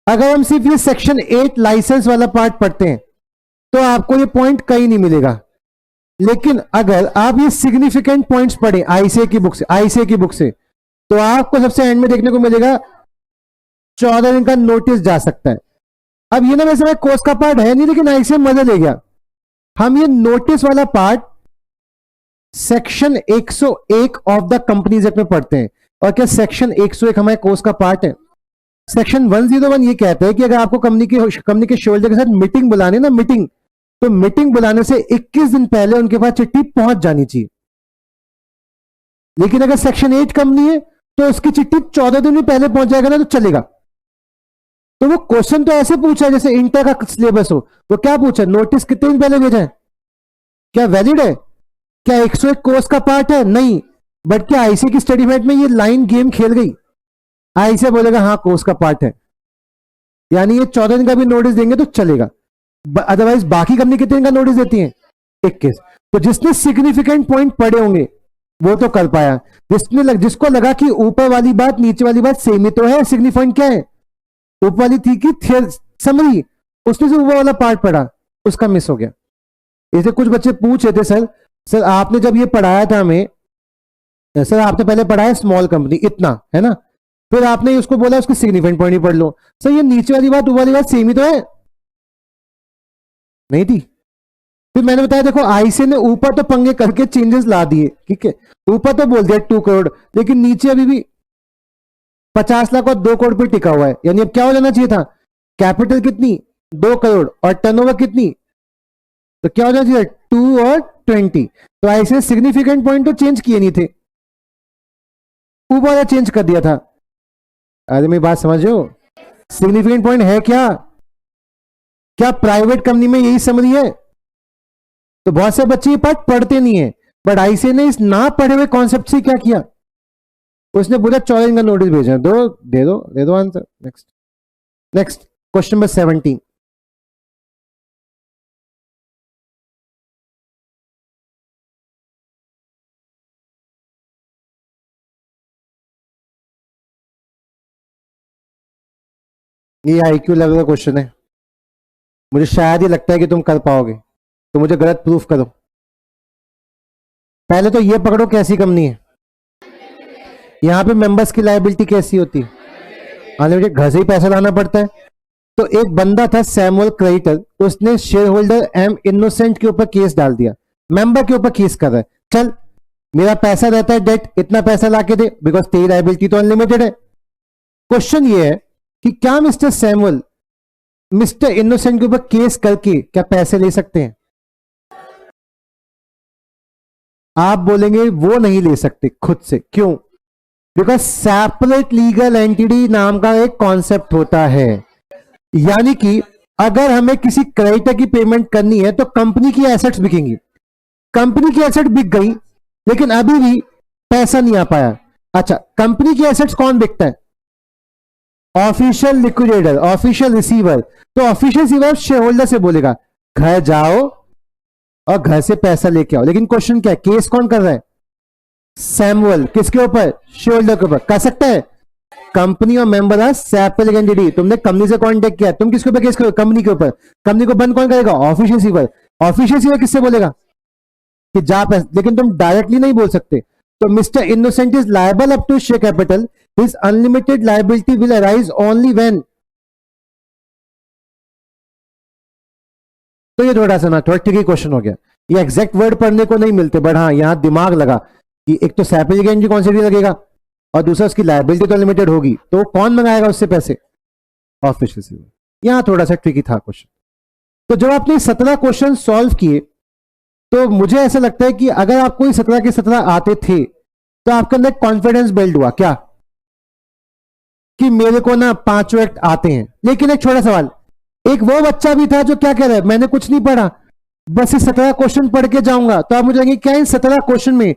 अगर हम सिर्फ ये सेक्शन 8 लाइसेंस वाला पार्ट पढ़ते हैं तो आपको ये पॉइंट कहीं नहीं मिलेगा, लेकिन अगर आप ये सिग्निफिकेंट पॉइंट्स पढ़ें आईसीए की बुक से, तो आपको सबसे एंड में देखने को मिलेगा 14 दिन का नोटिस जा सकता है। अब ये ना वैसे कोर्स का पार्ट है नहीं, लेकिन आईसीए मजा ले गया, हम ये नोटिस वाला part section 101 of the companies act में पढ़ते हैं। और क्या सेक्शन 101 हमारे कोर्स का पार्ट है? सेक्शन 101 ये कहता है कि अगर आपको कंपनी के शेयरहोल्डर के साथ मीटिंग बुलानी ना, मीटिंग, तो मीटिंग बुलाने से 21 दिन पहले उनके पास चिट्ठी पहुंच जानी चाहिए। लेकिन अगर सेक्शन 8 कंपनी है तो उसकी चिट्ठी 14 दिन भी पहले पहुंच जाएगा ना तो चलेगा। तो वो क्वेश्चन तो ऐसे पूछा है जैसे इंटर का सिलेबस हो। वो क्या पूछा? नोटिस कितने दिन पहले भेजा है? क्या वैलिड है? क्या 101 कोर्स का पार्ट है? नहीं। बट क्या आईसी की स्टडी मेट में ये लाइन गेम खेल गई? आईसी बोलेगा हाँ कोर्स का पार्ट है, यानी ये 14 दिन का भी नोटिस देंगे तो चलेगा। अदरवाइज बाकी कंपनी कितने दिन का नोटिस देती है? 21। तो जिसने सिग्निफिकेंट पॉइंट पढ़े होंगे वो तो कर पाया। जिसको लगा कि ऊपर वाली बात नीचे वाली बात सेम ही तो है, सिग्निफिकेंट क्या है? ऊपर वाली थी कि समरी, उसने जो ऊपर वाला पार्ट पढ़ा उसका मिस हो गया। ऐसे कुछ बच्चे पूछ रहे थे, सर आपने जब ये पढ़ाया था हमें, सर आपने पहले पढ़ाया स्मॉल कंपनी इतना है ना, फिर आपने उसको बोला उसकी सिग्निफिकेंट पॉइंट ही पढ़ लो। सर ये नीचे वाली बात ऊपर वाली बात सेम ही तो है, नहीं थी? फिर मैंने बताया देखो आईसी ने ऊपर तो पंगे करके चेंजेस ला दिए, ठीक है, ऊपर तो बोल दिया 2 करोड़, लेकिन नीचे अभी भी 50 लाख और 2 करोड़ पे टिका हुआ है। यानी अब क्या हो जाना चाहिए था? कैपिटल कितनी? 2 करोड़ और टर्नओवर कितनी? तो क्या हो जाना चाहिए? 2 और 20। तो ऐसे सिग्निफिकेंट पॉइंट तो चेंज किए नहीं थे, ऊपर वाला चेंज कर दिया था। अरे मेरी बात समझो, सिग्निफिकेंट पॉइंट है क्या? क्या प्राइवेट कंपनी में यही समझी है? तो बहुत से बच्चे ये पार्ट पढ़ते नहीं है, बट आईसी ने इस ना पढ़े हुए कॉन्सेप्ट से क्या किया? उसने पूरा 14 दिन का नोटिस भेजा। दे दो आंसर। Next question number 17। ये आईक्यू लेवल का क्वेश्चन है, मुझे शायद ही लगता है कि तुम कर पाओगे, तो मुझे गलत प्रूफ करो। पहले तो ये पकड़ो कैसी कंपनी है। यहां पे मेंबर्स की लायबिलिटी कैसी होती है? अनलिमिटेड, घर से ही पैसा लाना पड़ता है। तो एक बंदा था सैमुअल क्रेडिटर, उसने शेयर होल्डर एम इनोसेंट के ऊपर केस डाल दिया, मेंबर के ऊपर केस कर रहा है। चल मेरा पैसा रहता है डेट, इतना पैसा लाके दे, बिकॉज तेरी लायबिलिटी तो अनलिमिटेड है। क्वेश्चन ये है कि क्या मिस्टर सैमुअल मिस्टर इनोसेंट के ऊपर केस करके क्या पैसे ले सकते हैं? आप बोलेंगे वो नहीं ले सकते खुद से। क्यों? बिकॉज सेपरेट लीगल एंटिटी नाम का एक कॉन्सेप्ट होता है। यानी कि अगर हमें किसी क्रेडिटर की पेमेंट करनी है तो कंपनी की एसेट्स बिकेंगी। कंपनी की एसेट बिक गई लेकिन अभी भी पैसा नहीं आ पाया। अच्छा, कंपनी की एसेट्स कौन बिकता है? Official liquidator, official receiver. तो ऑफिशियल रिसीवर शेयर होल्डर से बोलेगा घर जाओ और घर से पैसा लेके आओ। लेकिन क्वेश्चन क्या है? केस कौन कर रहा है? सैमुअल। किसके ऊपर? शेयर होल्डर के ऊपर। कर सकता है? कंपनी और मेंबर आर सेपरेट एंटिटी। तुमने कंपनी से कॉन्टेक्ट किया, तुम किसके ऊपर केस करो? कंपनी के ऊपर। कंपनी को बंद कौन करेगा? Official receiver. ऑफिशियल रिसीवर किससे बोलेगा कि जा पैसा, लेकिन तुम डायरेक्टली नहीं बोल सकते। तो mister innocent is liable up to share capital, his unlimited liability will arise only when. तो ये थोड़ा सा ना थोड़ा ट्रिकी क्वेश्चन हो गया। ये एग्जैक्ट वर्ड पढ़ने को नहीं मिलते, बट हाँ यहां दिमाग लगा कि एक तो सेपरेट एंटिटी कॉन्सेप्ट लगेगा और दूसरा उसकी लायबिलिटी तो लिमिटेड होगी, तो कौन मंगाएगा उससे पैसे? Official receiver. यहां थोड़ा सा ट्रिकी था क्वेश्चन। तो जब आपने 17 क्वेश्चन सॉल्व किए तो मुझे ऐसा लगता है कि अगर आपको 17 के 17 आते थे तो आपके अंदर कॉन्फिडेंस बिल्ड हुआ क्या कि मेरे को ना 5 एक्ट आते हैं। लेकिन एक छोटा सवाल, एक वो बच्चा भी था जो क्या कह रहा है मैंने कुछ नहीं पढ़ा, बस ये 17 क्वेश्चन पढ़ के जाऊंगा। तो आप मुझे कहेंगे क्या इन 17 क्वेश्चन में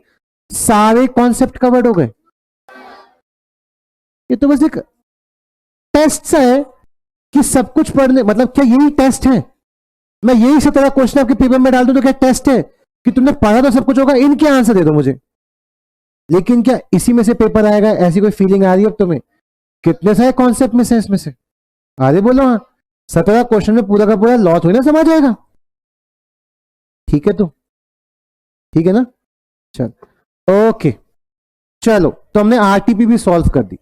सारे कॉन्सेप्ट कवर्ड हो गए? ये तो बस एक टेस्ट सा है कि सब कुछ पढ़ने, मतलब क्या यही टेस्ट है? मैं यही 17 क्वेश्चन आपके पेपर में डाल दूं तो क्या टेस्ट है कि तुमने पढ़ा तो सब कुछ होगा? इनके आंसर दे दो मुझे। लेकिन क्या इसी में से पेपर आएगा, ऐसी कोई फीलिंग आ रही है अब तुम्हें? कितने सारे कॉन्सेप्ट में से इसमें से आगे बोलो। हाँ 17 क्वेश्चन में पूरा का पूरा लॉ थोड़ी ना समझ आएगा। ठीक है, तो ठीक है ना? चल ओके, चलो तो हमने आरटीपी भी सॉल्व कर दी।